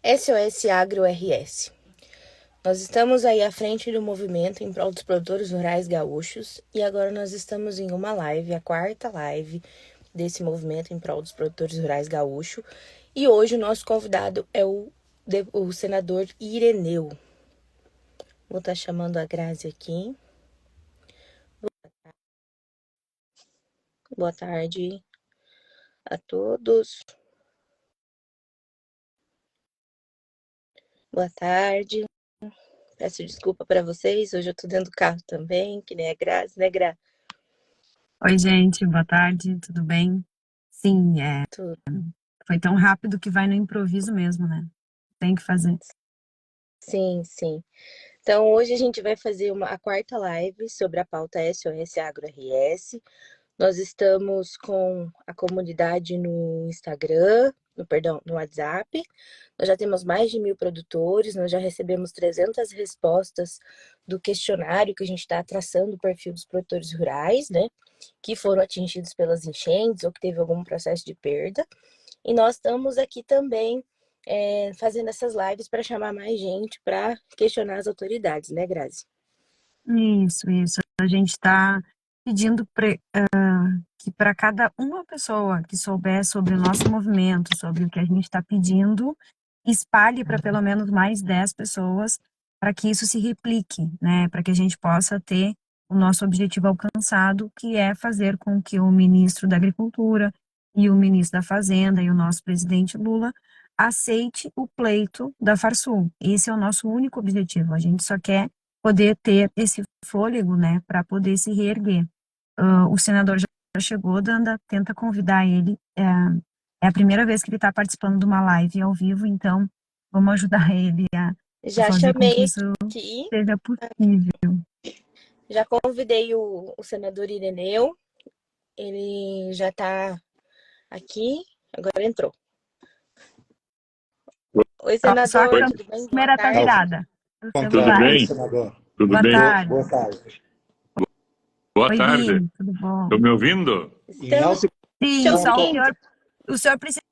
SOS Agro RS. Nós estamos aí à frente do movimento em prol dos produtores rurais gaúchos e agora nós estamos em uma live, a quarta live desse movimento em prol dos produtores rurais gaúchos. E hoje o nosso convidado é o senador Ireneu. Vou estar chamando a Grazi aqui. Boa tarde a todos. Boa tarde. Peço desculpa para vocês, hoje eu estou dentro do carro também, que nem a Grazi, né, Grazi? Oi, gente, boa tarde, tudo bem? Sim, Tudo. foi tão rápido que vai no improviso mesmo, né? Tem que fazer. Sim. Então, hoje a gente vai fazer a quarta live sobre a pauta SOS Agro RS. Nós estamos com a comunidade no Instagram, no WhatsApp. Nós já temos mais de 1.000 produtores, nós já recebemos 300 respostas do questionário que a gente está traçando o perfil dos produtores rurais, né? Que foram atingidos pelas enchentes ou que teve algum processo de perda. E nós estamos aqui também fazendo essas lives para chamar mais gente para questionar as autoridades, né, Grazi? Isso. A gente está pedindo que para cada uma pessoa que souber sobre o nosso movimento, sobre o que a gente está pedindo, espalhe para pelo menos mais 10 pessoas, para que isso se replique, né? Para que a gente possa ter o nosso objetivo alcançado, que é fazer com que o ministro da Agricultura e o ministro da Fazenda e o nosso presidente Lula aceite o pleito da Farsul. Esse é o nosso único objetivo. A gente só quer poder ter esse fôlego, né, para poder se reerguer. O senador já chegou, Danda, tenta convidar ele. É a primeira vez que ele está participando de uma live ao vivo, então vamos ajudar ele a Já fazer com que chamei isso aqui, seja possível. já convidei o senador Ireneu, ele já está aqui, agora entrou. Oi, Só a senador, tudo bem? Boa câmera está tarde. virada. Tudo bem, senador? Tudo Boa tarde. tarde. Oi, Vini, tudo bom? Estão me ouvindo? Em alto Sim, só ouvindo. o senhor precisa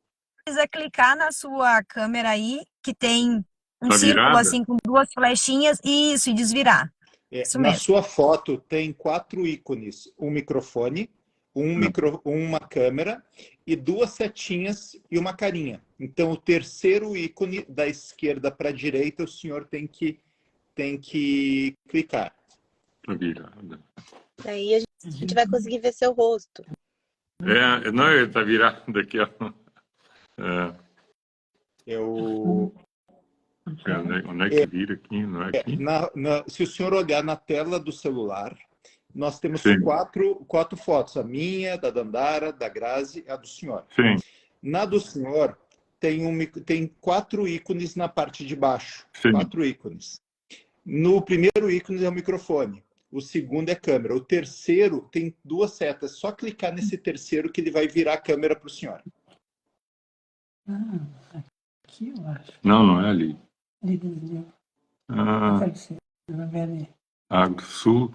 clicar na sua câmera aí, que tem um Tá círculo virada? assim com duas flechinhas, isso, e desvirar. Isso na mesmo. sua foto tem 4 ícones: um microfone, uma câmera e 2 setinhas e uma carinha. Então, o terceiro ícone da esquerda para a direita, o senhor tem que clicar. Tá virada. Aí a gente vai conseguir ver seu rosto. Não, ele tá virado aqui, ó. Onde é que vira aqui? Não é aqui? Se o senhor olhar na tela do celular, nós temos Sim. quatro fotos: a minha, da Dandara, da Grazi e a do senhor. Sim. Na do senhor tem 4 ícones na parte de baixo. Sim. 4 ícones. No primeiro ícone é o microfone. O segundo é câmera. O terceiro tem 2 setas. Só clicar nesse terceiro que ele vai virar a câmera para o senhor. Aqui, eu acho. Não é ali. Agro Sul,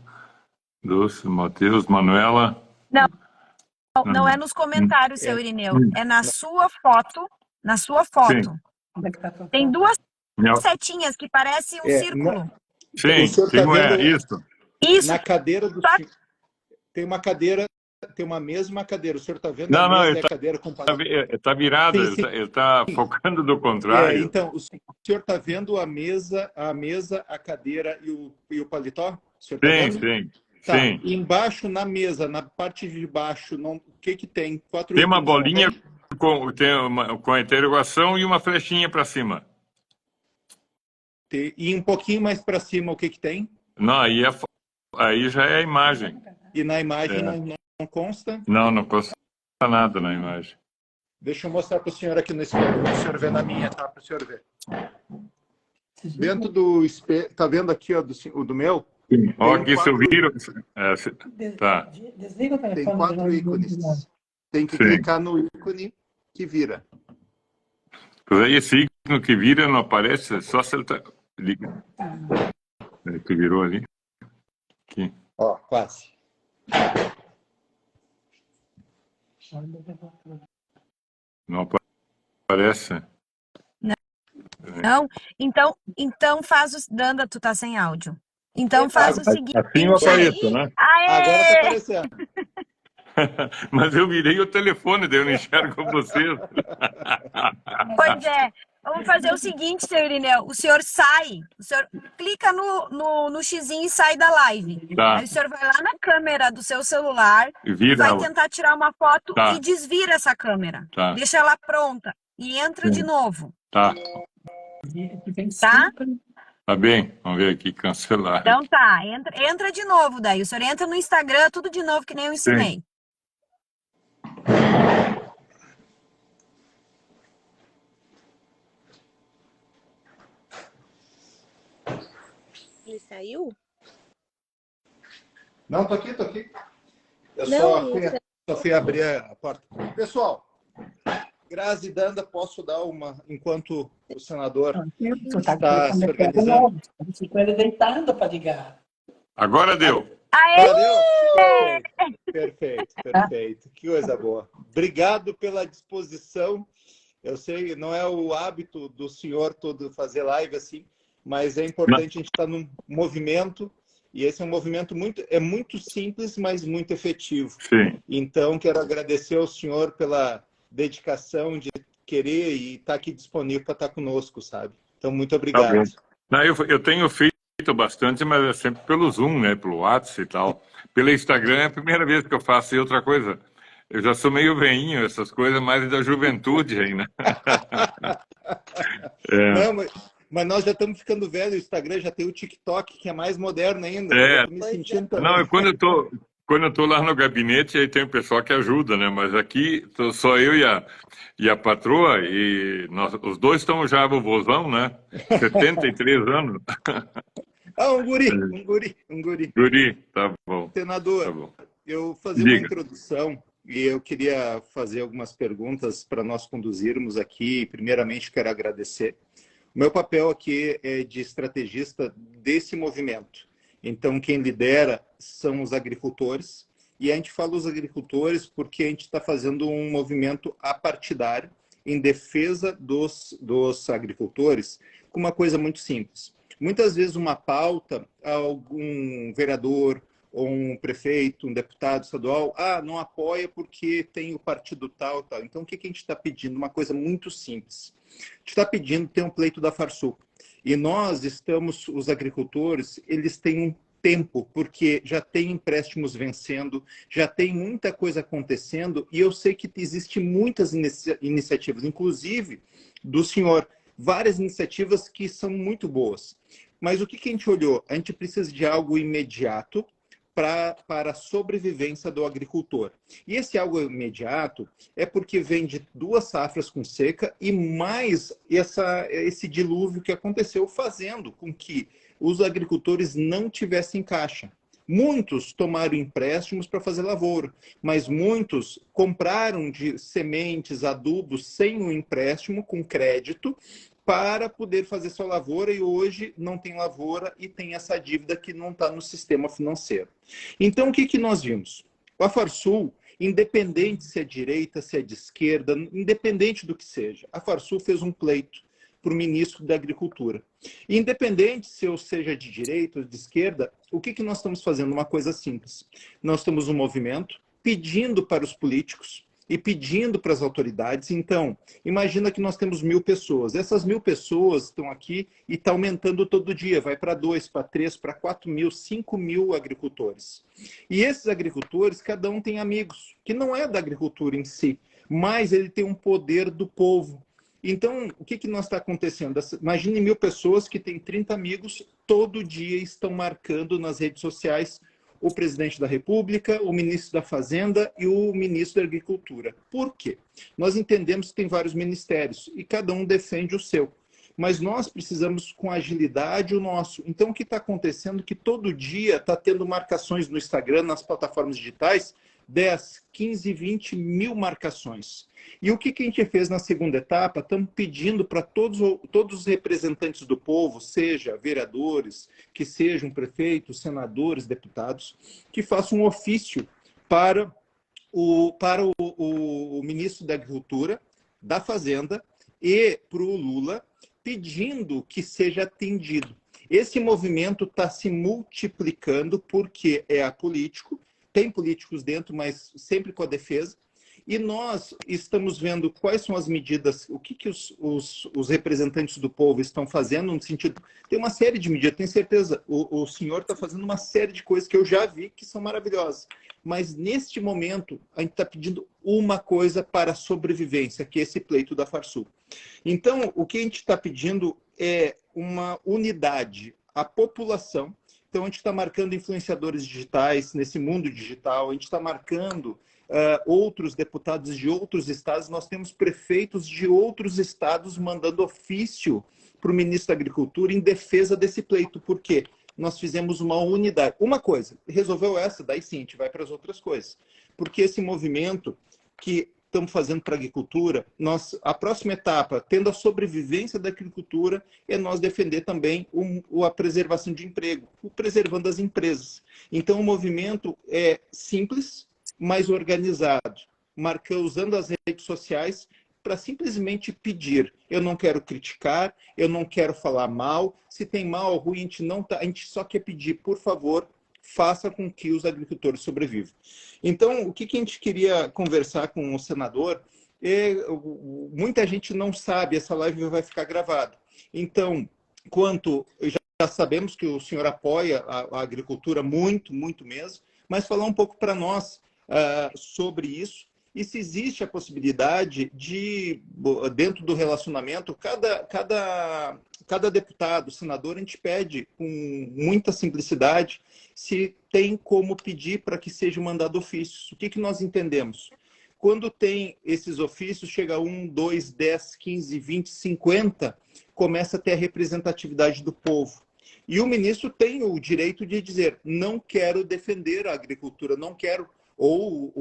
Doce, Matheus, Manuela. Não é nos comentários, seu Irineu. É na sua foto. Na sua foto. Sim. Tem 2 setinhas que parecem um círculo. Sim, o senhor tá vendo isso. Isso. Na cadeira do senhor. Tem uma cadeira, tem uma mesma cadeira. O senhor está vendo Não, a mesa ele e a cadeira comparada? Tá virado, Sim. ele está focando do contrário. Então, o senhor está vendo a mesa, a cadeira e o paletó? O senhor tá vendo? Sim. Tá. Sim. Embaixo, na mesa, na parte de baixo, o que tem? 4 Tem uma ícones, bolinha com a interrogação e uma flechinha para cima. E um pouquinho mais para cima, o que tem? Não, aí já é a imagem. E na imagem não consta? Não consta nada na imagem. Deixa eu mostrar para o senhor aqui no espelho, para o senhor ver na minha, tá? Para o senhor ver. Dentro do espelho, tá vendo aqui ó, do meu? Sim. Ó, aqui se eu viro... Tá. Desliga o telefone. Tem 4 ícones. Tem que clicar no ícone que vira. Pois aí esse ícone que vira não aparece, só se ele tá... Liga. Que virou ali. Aqui. Ó, quase. Não aparece. Não? Então faz o... Danda, tu tá sem áudio. Então faz o seguinte. Assim eu apareço, né? Agora tá Aê! aparecendo. Mas eu virei o telefone, daí eu não enxergo vocês. Pois é. Vamos fazer o seguinte, senhor Irineu. O senhor clica no xizinho e sai da live. Tá. Aí o senhor vai lá na câmera do seu celular E e vira vai ela. tentar tirar uma foto Tá. e desvira essa câmera. Tá. Deixa ela pronta e entra de novo. Tá. Tá? Tá bem. Vamos ver aqui, cancelar. Então tá, entra de novo daí. O senhor entra no Instagram, tudo de novo que nem eu ensinei. Ele saiu? Não, tô aqui. Eu Não, só fui abrir a porta. Pessoal, Grazi e Danda, posso dar uma, enquanto o senador está se organizando? Você com ele deitado para ligar. Agora deu. Aê! Valeu? Perfeito. Que coisa boa. Obrigado pela disposição. Eu sei, não é o hábito do senhor todo fazer live assim, mas é importante a gente estar num movimento, e esse é um movimento muito simples, mas muito efetivo. Sim. Então, quero agradecer ao senhor pela dedicação de querer e estar aqui disponível para estar conosco, sabe? Então, muito obrigado. Tá. Não, eu tenho feito bastante, mas é sempre pelo Zoom, né? Pelo WhatsApp e tal. Pelo Instagram é a primeira vez que eu faço. E outra coisa, eu já sou meio veinho, essas coisas mais da juventude ainda. Não, mas nós já estamos ficando velhos, o Instagram já tem o TikTok, que é mais moderno ainda. Eu tô me sentindo também. Não, quando eu tô lá no gabinete, aí tem o pessoal que ajuda, né? Mas aqui só eu e a patroa, e os dois estão já vovôzão, né? 73 anos. Um guri. Guri, tá bom. Senador, Tá bom. eu fazer uma introdução e eu queria fazer algumas perguntas para nós conduzirmos aqui. Primeiramente, quero agradecer. O meu papel aqui é de estrategista desse movimento. Então, quem lidera são os agricultores. E a gente fala os agricultores porque a gente está fazendo um movimento apartidário em defesa dos agricultores com uma coisa muito simples. Muitas vezes uma pauta, algum vereador ou um prefeito, um deputado estadual, não apoia porque tem o partido tal. Então, o que a gente está pedindo? Uma coisa muito simples. A gente está pedindo ter um pleito da Farsul. E nós estamos, os agricultores, eles têm um tempo, porque já tem empréstimos vencendo, já tem muita coisa acontecendo, e eu sei que existem muitas iniciativas, inclusive do senhor, várias iniciativas que são muito boas. Mas o que a gente olhou? A gente precisa de algo imediato para a sobrevivência do agricultor. E esse algo imediato é porque vem de 2 safras com seca e mais esse dilúvio que aconteceu, fazendo com que os agricultores não tivessem caixa. Muitos tomaram empréstimos para fazer lavoura, mas muitos compraram de sementes, adubos sem o empréstimo, com crédito, para poder fazer sua lavoura, e hoje não tem lavoura e tem essa dívida que não está no sistema financeiro. Então, o que nós vimos? A Farsul, independente se é direita, se é de esquerda, independente do que seja, a Farsul fez um pleito para o ministro da Agricultura. Independente se eu seja de direita ou de esquerda, o que nós estamos fazendo? Uma coisa simples. Nós temos um movimento pedindo para os políticos e pedindo para as autoridades. Então, imagina que nós temos 1.000 pessoas. Essas 1.000 pessoas estão aqui e está aumentando todo dia. Vai para 2, para 3, para 4.000, 5.000 agricultores. E esses agricultores, cada um tem amigos, que não é da agricultura em si, mas ele tem um poder do povo. Então, o que nós está acontecendo? Imagine 1.000 pessoas que têm 30 amigos, todo dia estão marcando nas redes sociais o presidente da República, o ministro da Fazenda e o ministro da Agricultura. Por quê? Nós entendemos que tem vários ministérios e cada um defende o seu. Mas nós precisamos com agilidade o nosso. Então, o que está acontecendo é que todo dia está tendo marcações no Instagram, nas plataformas digitais, 10, 15, 20 mil marcações. E o que a gente fez na segunda etapa? Estamos pedindo para todos os representantes do povo, seja vereadores, que sejam prefeitos, senadores, deputados, que façam um ofício para o ministro da Agricultura, da Fazenda e para o Lula, pedindo que seja atendido. Esse movimento está se multiplicando porque é apolítico, tem políticos dentro, mas sempre com a defesa, e nós estamos vendo quais são as medidas, o que os representantes do povo estão fazendo, no sentido, tem uma série de medidas, tenho certeza, o senhor está fazendo uma série de coisas que eu já vi que são maravilhosas, mas neste momento a gente está pedindo uma coisa para a sobrevivência, que é esse pleito da Farsul. Então, o que a gente está pedindo é uma unidade, a população. Então, a gente está marcando influenciadores digitais nesse mundo digital, a gente está marcando outros deputados de outros estados, nós temos prefeitos de outros estados mandando ofício para o ministro da Agricultura em defesa desse pleito. Por quê? Nós fizemos uma unidade. Uma coisa, resolveu essa, daí sim, a gente vai para as outras coisas. Porque esse movimento que estamos fazendo para a agricultura, a próxima etapa, tendo a sobrevivência da agricultura, é nós defender também a preservação de emprego, preservando as empresas. Então, o movimento é simples, mais organizado, usando as redes sociais para simplesmente pedir. Eu não quero criticar, eu não quero falar mal. Se tem mal ou ruim, a gente só quer pedir, por favor, faça com que os agricultores sobrevivam. Então, o que a gente queria conversar com o senador, muita gente não sabe, essa live vai ficar gravada. Então, já sabemos que o senhor apoia a agricultura muito, muito mesmo, mas falar um pouco para nós sobre isso, e se existe a possibilidade de, dentro do relacionamento, cada deputado, senador, a gente pede com muita simplicidade se tem como pedir para que seja mandado ofícios. O que nós entendemos? Quando tem esses ofícios, chega 1, 2, 10, 15, 20, 50, começa a ter a representatividade do povo. E o ministro tem o direito de dizer, não quero defender a agricultura, não quero, ou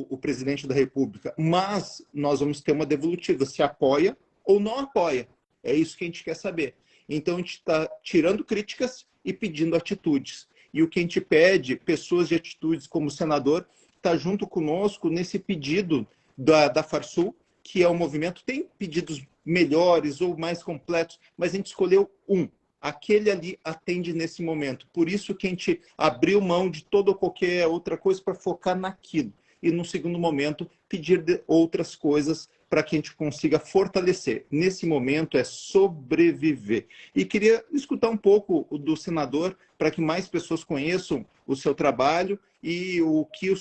o presidente da República, mas nós vamos ter uma devolutiva, se apoia ou não apoia. É isso que a gente quer saber. Então, a gente está tirando críticas e pedindo atitudes. E o que a gente pede, pessoas de atitudes como o senador, está junto conosco nesse pedido da Farsul, que é um movimento, tem pedidos melhores ou mais completos, mas a gente escolheu um. Aquele ali atende nesse momento. Por isso que a gente abriu mão de toda ou qualquer outra coisa para focar naquilo. E, no segundo momento, pedir outras coisas para que a gente consiga fortalecer. Nesse momento é sobreviver. E queria escutar um pouco do senador para que mais pessoas conheçam o seu trabalho e o que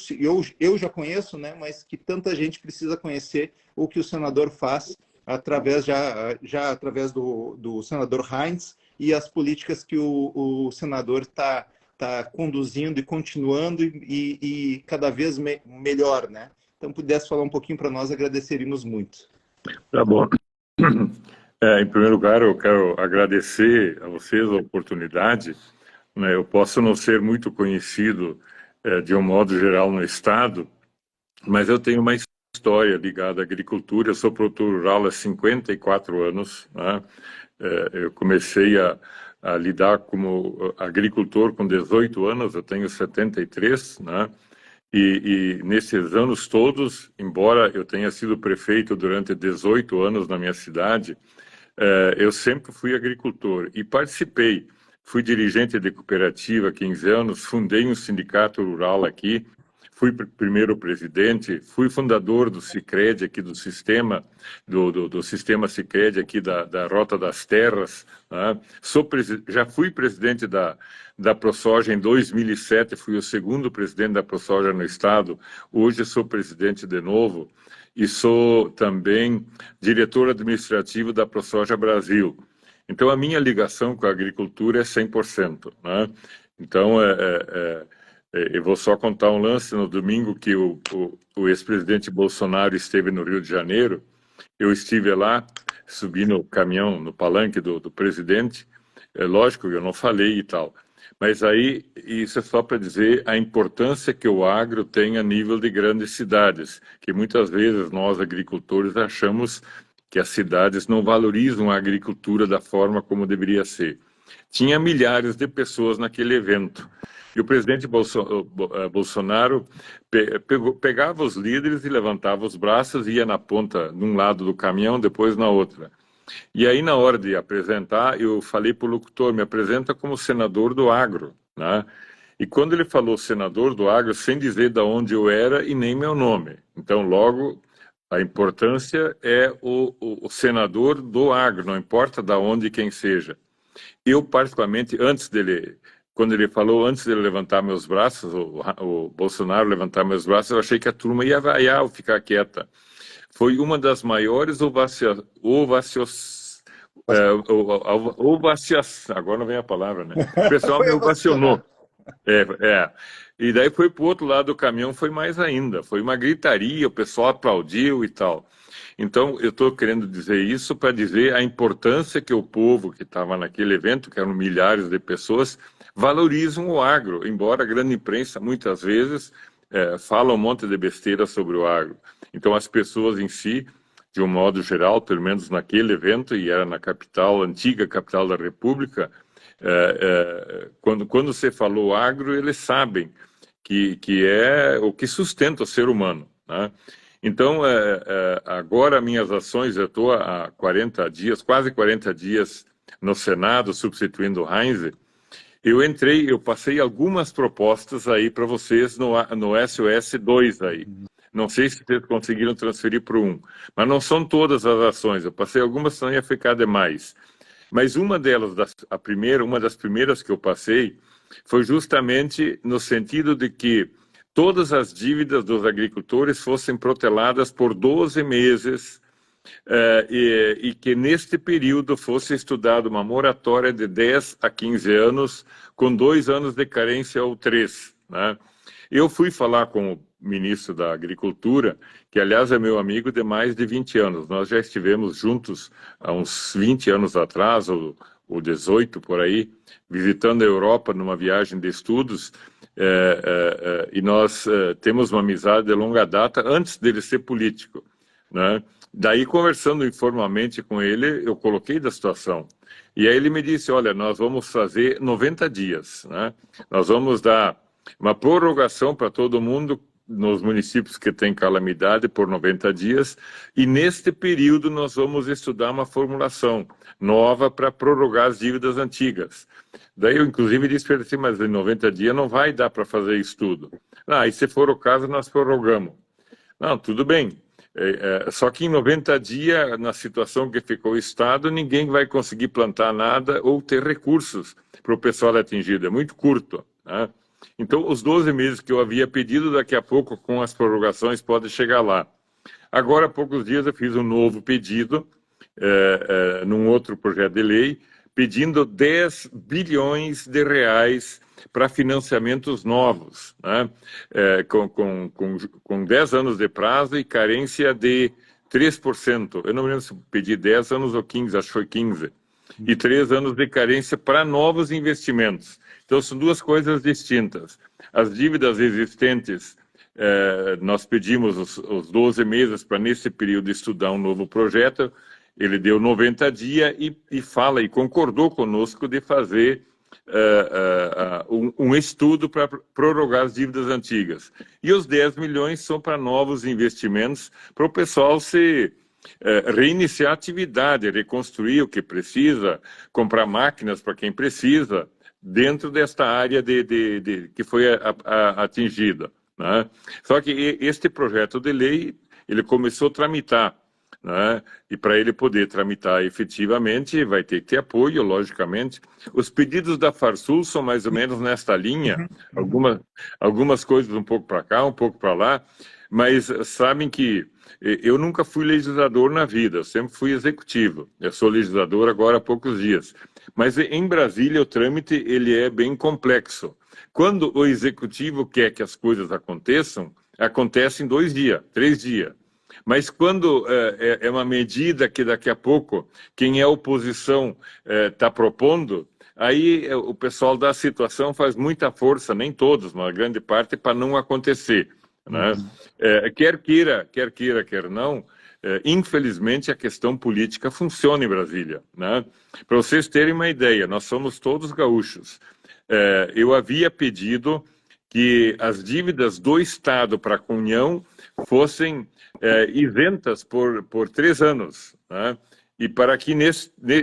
eu já conheço, né, mas que tanta gente precisa conhecer o que o senador faz através através do senador Heinz e as políticas que o senador está conduzindo e continuando e cada vez melhor, né? Então, pudesse falar um pouquinho para nós, agradeceríamos muito. Tá bom. Em primeiro lugar, eu quero agradecer a vocês a oportunidade. Né? Eu posso não ser muito conhecido de um modo geral no Estado, mas eu tenho uma história ligada à agricultura. Eu sou produtor rural há 54 anos. Né? Eu comecei a lidar como agricultor com 18 anos, eu tenho 73, né? E nesses anos todos, embora eu tenha sido prefeito durante 18 anos na minha cidade, eu sempre fui agricultor e participei. Fui dirigente de cooperativa há 15 anos, fundei um sindicato rural aqui, fui primeiro presidente, fui fundador do Sicredi aqui, do sistema Sicredi aqui da Rota das Terras, né? Já fui presidente da ProSoja em 2007, fui o segundo presidente da ProSoja no estado, hoje sou presidente de novo e sou também diretor administrativo da ProSoja Brasil. Então a minha ligação com a agricultura é 100%, né? Então eu vou só contar um lance. No domingo que o ex-presidente Bolsonaro esteve no Rio de Janeiro, eu estive lá, subi no caminhão, no palanque do presidente. É lógico que eu não falei e tal, mas aí isso é só para dizer a importância que o agro tem a nível de grandes cidades, que muitas vezes nós agricultores achamos que as cidades não valorizam a agricultura da forma como deveria ser. Tinha milhares de pessoas naquele evento. E o presidente Bolsonaro pegava os líderes e levantava os braços, ia na ponta, num lado do caminhão, depois na outra. E aí, na hora de apresentar, eu falei para o locutor, me apresenta como senador do agro, né? E quando ele falou senador do agro, sem dizer de onde eu era e nem meu nome. Então, logo, a importância é o senador do agro, não importa de onde quem seja. Eu, particularmente, quando ele falou, antes dele levantar meus braços, o Bolsonaro levantar meus braços, eu achei que a turma ia vaiar ou ficar quieta. Foi uma das maiores ovaciações. Agora não vem a palavra, né? O pessoal me Foi ovacionou. ovacionado. É. E daí foi pro outro lado do caminhão, foi mais ainda. Foi uma gritaria, o pessoal aplaudiu e tal. Então, eu estou querendo dizer isso para dizer a importância que o povo que estava naquele evento, que eram milhares de pessoas, valorizam o agro, embora a grande imprensa, muitas vezes, fala um monte de besteira sobre o agro. Então, as pessoas em si, de um modo geral, pelo menos naquele evento, e era na capital, antiga capital da República, quando você falou agro, eles sabem que é o que sustenta o ser humano, né? Então, agora minhas ações, eu estou há 40 dias, quase 40 dias no Senado, substituindo o Heinz. Eu passei algumas propostas aí para vocês no SOS 2 aí. Não sei se vocês conseguiram transferir para o 1, mas não são todas as ações. Eu passei algumas, senão ia ficar demais. Mas uma delas, uma das primeiras que eu passei, foi justamente no sentido de que todas as dívidas dos agricultores fossem proteladas por 12 meses e que neste período fosse estudada uma moratória de 10 a 15 anos, com 2 anos de carência ou 3, né? Eu fui falar com o ministro da Agricultura, que aliás é meu amigo de mais de 20 anos. Nós já estivemos juntos há uns 20 anos atrás, ou 18 por aí, visitando a Europa numa viagem de estudos, e nós temos uma amizade de longa data antes dele ser político, né? Daí, conversando informalmente com ele, eu coloquei da situação. E aí ele me disse, olha, nós vamos fazer 90 dias, né? Nós vamos dar uma prorrogação para todo mundo nos municípios que têm calamidade por 90 dias, e neste período nós vamos estudar uma formulação nova para prorrogar as dívidas antigas. Daí eu, inclusive, disse para ele assim, mas em 90 dias não vai dar para fazer estudo. E se for o caso, nós prorrogamos. Não, tudo bem. Só que em 90 dias, na situação que ficou o Estado, ninguém vai conseguir plantar nada ou ter recursos para o pessoal atingido. É muito curto, né? Então, os 12 meses que eu havia pedido, daqui a pouco, com as prorrogações, pode chegar lá. Agora, há poucos dias, eu fiz um novo pedido, num outro projeto de lei, pedindo 10 bilhões de reais para financiamentos novos, né? Com 10 anos de prazo e carência de 3%. Eu não me lembro se pedi 10 anos ou 15, acho que foi 15. E 3 anos de carência para novos investimentos. Então, são duas coisas distintas. As dívidas existentes, nós pedimos os 12 meses para, nesse período, estudar um novo projeto. Ele deu 90 dias e fala, e concordou conosco de fazer um estudo para prorrogar as dívidas antigas. E os 10 milhões são para novos investimentos, para o pessoal reiniciar a atividade, reconstruir o que precisa, comprar máquinas para quem precisa, dentro desta área que foi atingida, né? Só que este projeto de lei, ele começou a tramitar, né? E para ele poder tramitar efetivamente, vai ter que ter apoio, logicamente. Os pedidos da Farsul são mais ou menos nesta linha, algumas coisas um pouco para cá, um pouco para lá, mas sabem que eu nunca fui legislador na vida, eu sempre fui executivo. Eu sou legislador agora há poucos dias. Mas em Brasília o trâmite ele é bem complexo. Quando o executivo quer que as coisas aconteçam, acontece em 2 dias, 3 dias. Mas quando é uma medida que daqui a pouco quem é oposição está propondo, aí o pessoal da situação faz muita força, nem todos, mas a grande parte, para não acontecer, né? Quer queira, quer não, infelizmente a questão política funciona em Brasília, né? Para vocês terem uma ideia, nós somos todos gaúchos. Eu havia pedido que as dívidas do Estado para a União fossem isentas por 3 anos, né? e para que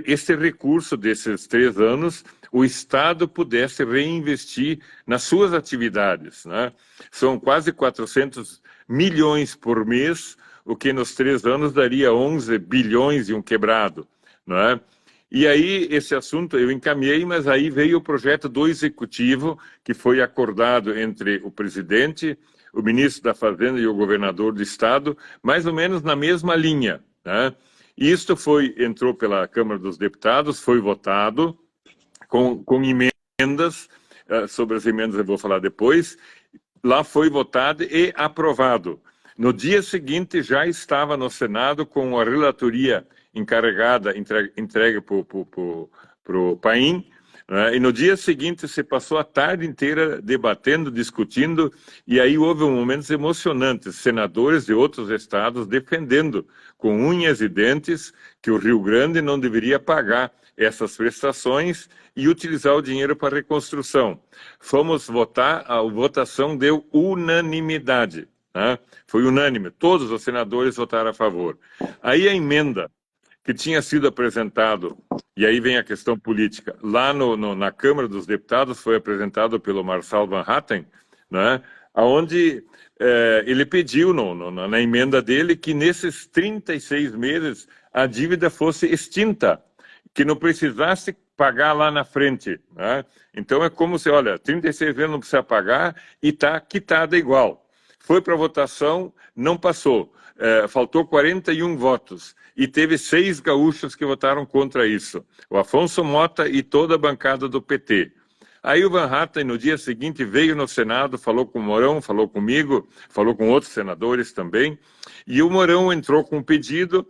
esse recurso desses 3 anos o Estado pudesse reinvestir nas suas atividades, né? São quase 400 milhões por mês, o que nos 3 anos daria 11 bilhões e um quebrado, né? E aí esse assunto eu encaminhei, mas aí veio o projeto do Executivo, que foi acordado entre o presidente, o ministro da Fazenda e o governador do Estado, mais ou menos na mesma linha, né? Isto entrou pela Câmara dos Deputados, foi votado com emendas, sobre as emendas eu vou falar depois, lá foi votado e aprovado. No dia seguinte já estava no Senado com a relatoria encarregada, entregue para o Paim, né? E no dia seguinte se passou a tarde inteira debatendo, discutindo, e aí houve momentos emocionantes, senadores de outros estados defendendo com unhas e dentes que o Rio Grande não deveria pagar essas prestações e utilizar o dinheiro para a reconstrução. Fomos votar, a votação deu unanimidade, né? Foi unânime, todos os senadores votaram a favor. Aí a emenda que tinha sido apresentado, e aí vem a questão política, lá na Câmara dos Deputados foi apresentado pelo Marcel Van Hatten, né, onde ele pediu na emenda dele que nesses 36 meses a dívida fosse extinta, que não precisasse pagar lá na frente, né? Então é como se, olha, 36 meses não precisa pagar e está quitada igual. Foi para votação, não passou. Faltou 41 votos e teve 6 gaúchos que votaram contra isso. O Afonso Mota e toda a bancada do PT. Aí o Van Hatten, no dia seguinte, veio no Senado, falou com o Mourão, falou comigo, falou com outros senadores também, e o Mourão entrou com um pedido,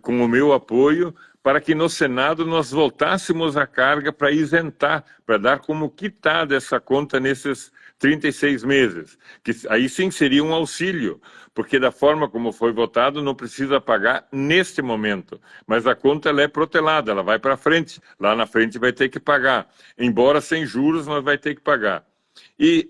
com o meu apoio, para que no Senado nós voltássemos a carga para isentar, para dar como quitada essa conta nesses 36 meses, que aí sim seria um auxílio, porque da forma como foi votado não precisa pagar neste momento, mas a conta ela é protelada, ela vai para frente, lá na frente vai ter que pagar, embora sem juros, mas vai ter que pagar. E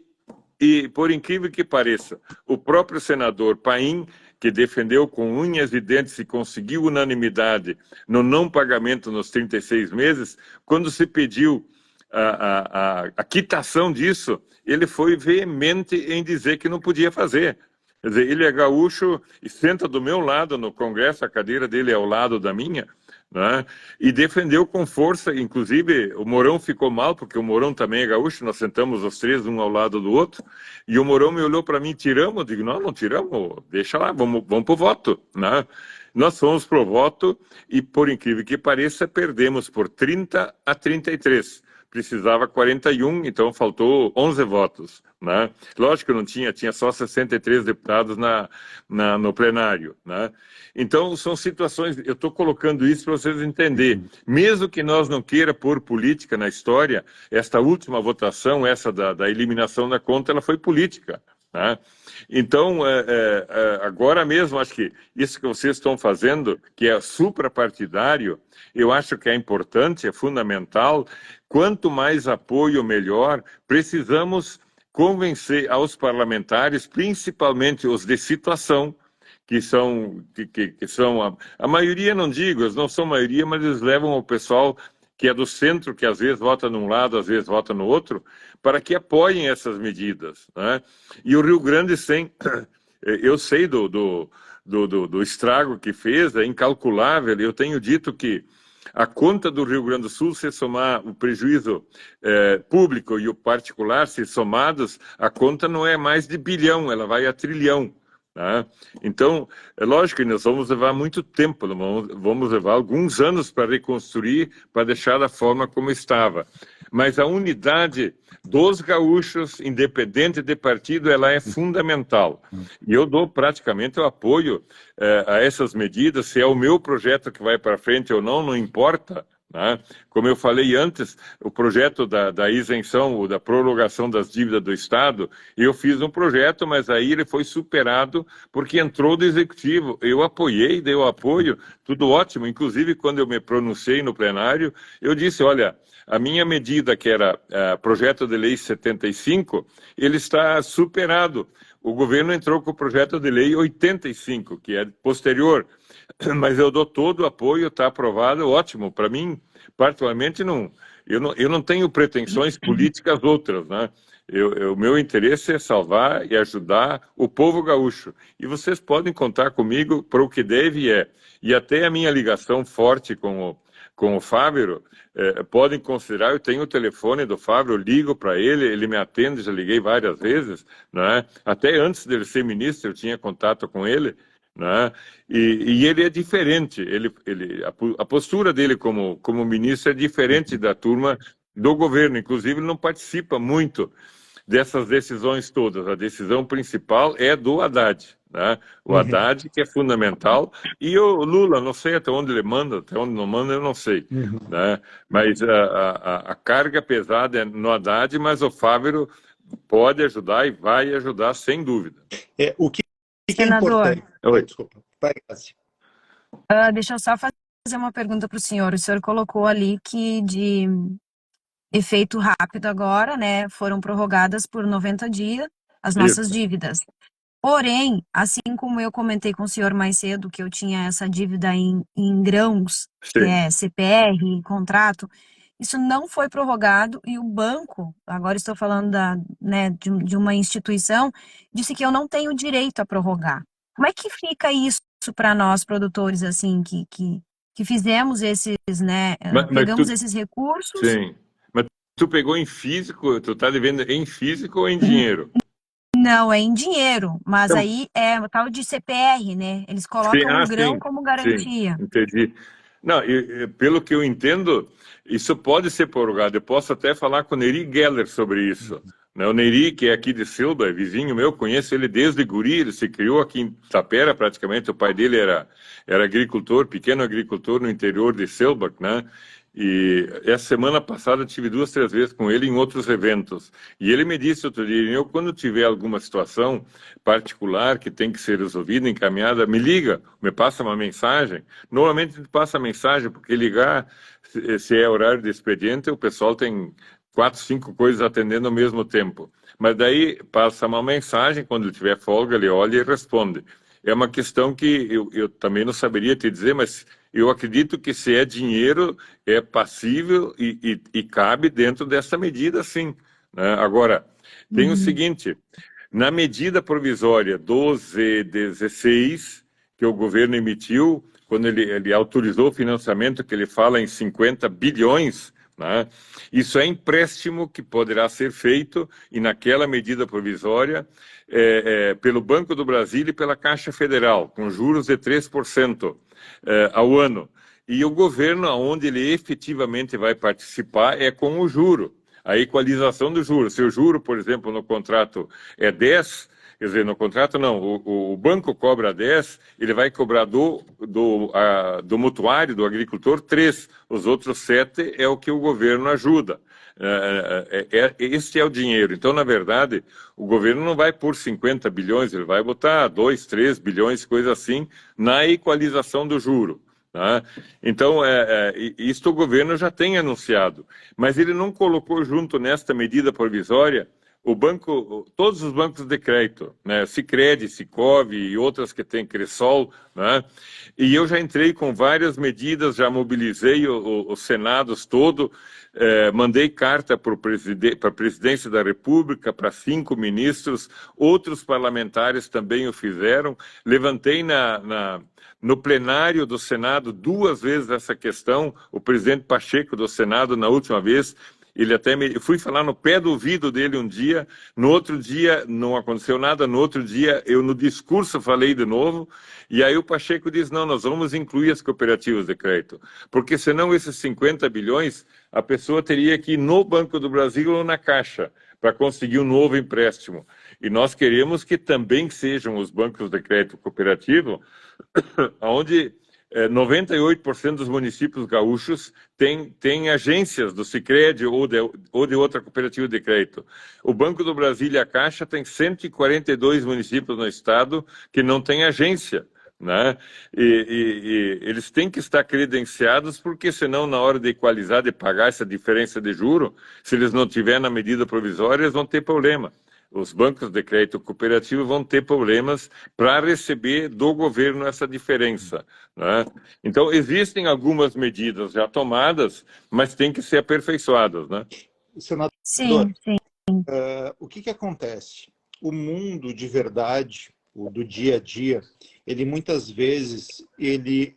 por incrível que pareça, o próprio senador Paim, que defendeu com unhas e dentes e conseguiu unanimidade no não pagamento nos 36 meses, quando se pediu a quitação disso, ele foi veemente em dizer que não podia fazer. Quer dizer, ele é gaúcho e senta do meu lado no Congresso, a cadeira dele é ao lado da minha, né? E defendeu com força, inclusive o Mourão ficou mal, porque o Mourão também é gaúcho, nós sentamos os 3, um ao lado do outro, e o Mourão me olhou para mim, tiramos? Eu digo, não tiramos, deixa lá, vamos para o voto, né? Nós fomos para o voto e, por incrível que pareça, perdemos por 30 a 33. Precisava 41, então faltou 11 votos, né? Lógico que não tinha só 63 deputados no plenário, né? Então, são situações, eu estou colocando isso para vocês entenderem. Mesmo que nós não queira pôr política na história, esta última votação, essa da eliminação da conta, ela foi política, né? Então, agora mesmo, acho que isso que vocês estão fazendo, que é suprapartidário, eu acho que é importante, é fundamental. Quanto mais apoio, melhor. Precisamos convencer aos parlamentares, principalmente os de situação, que são a maioria, não digo, eles não são maioria, mas eles levam o pessoal que é do centro, que às vezes vota num lado, às vezes vota no outro, para que apoiem essas medidas, né? E o Rio Grande, eu sei do estrago que fez, é incalculável. Eu tenho dito que a conta do Rio Grande do Sul, se somar o prejuízo público e o particular, se somados, a conta não é mais de bilhão, ela vai a trilhão, né? Então, é lógico que nós vamos levar muito tempo, vamos levar alguns anos para reconstruir, para deixar da forma como estava. Mas a unidade dos gaúchos, independente de partido, ela é fundamental. E eu dou praticamente o apoio a essas medidas. Se é o meu projeto que vai para frente ou não, não importa, né? Como eu falei antes, o projeto da isenção ou da prorrogação das dívidas do Estado, eu fiz um projeto, mas aí ele foi superado porque entrou do Executivo. Eu apoiei, dei o apoio, tudo ótimo. Inclusive, quando eu me pronunciei no plenário, eu disse, olha, a minha medida, que era projeto de lei 75, ele está superado. O governo entrou com o projeto de lei 85, que é posterior. Mas eu dou todo o apoio, está aprovado, ótimo. Para mim, particularmente, eu não tenho pretensões políticas outras, né? O meu interesse é salvar e ajudar o povo gaúcho. E vocês podem contar comigo para o que deve e é. E até a minha ligação forte com o Fávero, podem considerar, eu tenho o telefone do Fávero, eu ligo para ele, ele me atende, já liguei várias vezes, né? Até antes dele ser ministro, eu tinha contato com ele, né? E ele é diferente, a postura dele como ministro é diferente da turma do governo, inclusive ele não participa muito dessas decisões todas. A decisão principal é do Haddad, né? O Haddad, que é fundamental, e o Lula, não sei até onde ele manda, até onde não manda, eu não sei, né? Mas a carga pesada é no Haddad, mas o Fávero pode ajudar e vai ajudar, sem dúvida. O que é Senador. importante? Oi. Desculpa. Vai, Grazi. Deixa eu só fazer uma pergunta para o senhor. O senhor colocou ali que de efeito rápido agora, né, foram prorrogadas por 90 dias as nossas dívidas. Porém, assim como eu comentei com o senhor mais cedo que eu tinha essa dívida em grãos, que é CPR, contrato, isso não foi prorrogado e o banco, agora estou falando de uma instituição, disse que eu não tenho direito a prorrogar. Como é que fica isso para nós, produtores, assim, que fizemos esses, né, pegamos esses recursos? Sim, mas tu pegou em físico, tu tá devendo em físico ou em dinheiro? Não, é em dinheiro, mas Então, aí é o tal de CPR, né? Eles colocam o grão como garantia. Sim, entendi. Não, pelo que eu entendo, isso pode ser prorrogado. Eu posso até falar com o Neri Geller sobre isso. Né? O Neri, que é aqui de Silba, é vizinho meu, conheço ele desde guri, ele se criou aqui em Tapera praticamente, o pai dele era agricultor, pequeno agricultor no interior de Silba, né? E essa semana passada tive 2, 3 vezes com ele em outros eventos. E ele me disse outro dia, eu quando tiver alguma situação particular que tem que ser resolvida, encaminhada, me liga, me passa uma mensagem. Normalmente ele passa mensagem, porque ligar, se é horário de expediente, o pessoal tem 4, 5 coisas atendendo ao mesmo tempo. Mas daí passa uma mensagem, quando ele tiver folga, ele olha e responde. É uma questão que eu também não saberia te dizer, mas eu acredito que se é dinheiro, é passível e cabe dentro dessa medida, sim. Né? Agora, tem o seguinte, na medida provisória 1216, que o governo emitiu, quando ele autorizou o financiamento, que ele fala em 50 bilhões, né? Isso é empréstimo que poderá ser feito, e naquela medida provisória, pelo Banco do Brasil e pela Caixa Federal, com juros de 3% ao ano. E o governo, onde ele efetivamente vai participar, é com o juro, a equalização do juro. Se o juro, por exemplo, no contrato é 10, quer dizer, no contrato não, o banco cobra 10, ele vai cobrar do mutuário, do agricultor, 3. Os outros 7 é o que o governo ajuda. Este é o dinheiro. Então, na verdade, o governo não vai pôr 50 bilhões, ele vai botar 2, 3 bilhões, coisa assim, na equalização do juro. Tá? Então, isto o governo já tem anunciado, mas ele não colocou junto nesta medida provisória todos os bancos de crédito, né? Sicredi, Sicov e outras que tem, Cressol, né? E eu já entrei com várias medidas, já mobilizei os senados todo, mandei carta para a presidência da República, para 5 ministros, outros parlamentares também o fizeram, levantei no plenário do Senado 2 vezes essa questão, o presidente Pacheco do Senado na última vez, ele até eu fui falar no pé do ouvido dele um dia, no outro dia não aconteceu nada, no outro dia eu no discurso falei de novo, e aí o Pacheco diz, não, nós vamos incluir as cooperativas de crédito, porque senão esses 50 bilhões, a pessoa teria que ir no Banco do Brasil ou na Caixa, para conseguir um novo empréstimo. E nós queremos que também sejam os bancos de crédito cooperativo, onde 98% dos municípios gaúchos têm agências do Sicredi ou de outra cooperativa de crédito. O Banco do Brasil e a Caixa tem 142 municípios no estado que não têm agência, né? E eles têm que estar credenciados, porque senão na hora de equalizar, de pagar essa diferença de juro, se eles não tiverem na medida provisória, eles vão ter problema. os bancos de crédito cooperativo vão ter problemas para receber do governo essa diferença, né? Então, existem algumas medidas já tomadas, mas têm que ser aperfeiçoadas, né? Senador, Sim, sim. o que acontece? O mundo de verdade, o do dia a dia, ele muitas vezes ele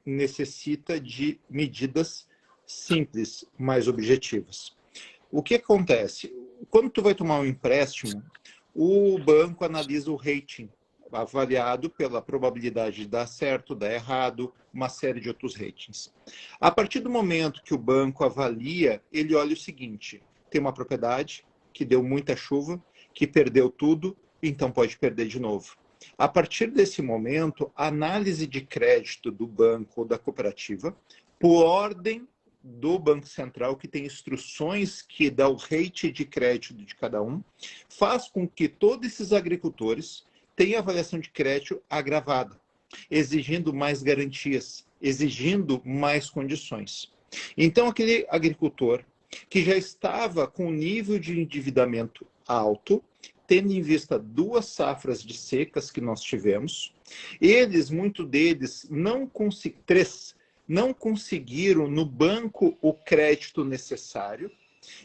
necessita de medidas simples, mais objetivas. O que acontece? Quando tu vai tomar um empréstimo, o banco analisa o rating, avaliado pela probabilidade de dar certo, dar errado, uma série de outros ratings. A partir do momento que o banco avalia, ele olha o seguinte: tem uma propriedade que deu muita chuva, que perdeu tudo, então pode perder de novo. A partir desse momento, a análise de crédito do banco ou da cooperativa, por ordem do Banco Central, que tem instruções que dá o rate de crédito de cada um, faz com que todos esses agricultores tenham avaliação de crédito agravada, exigindo mais garantias, exigindo mais condições. Então, aquele agricultor que já estava com um nível de endividamento alto, tendo em vista 2 safras de secas que nós tivemos, muitos deles, não conseguiram no banco o crédito necessário,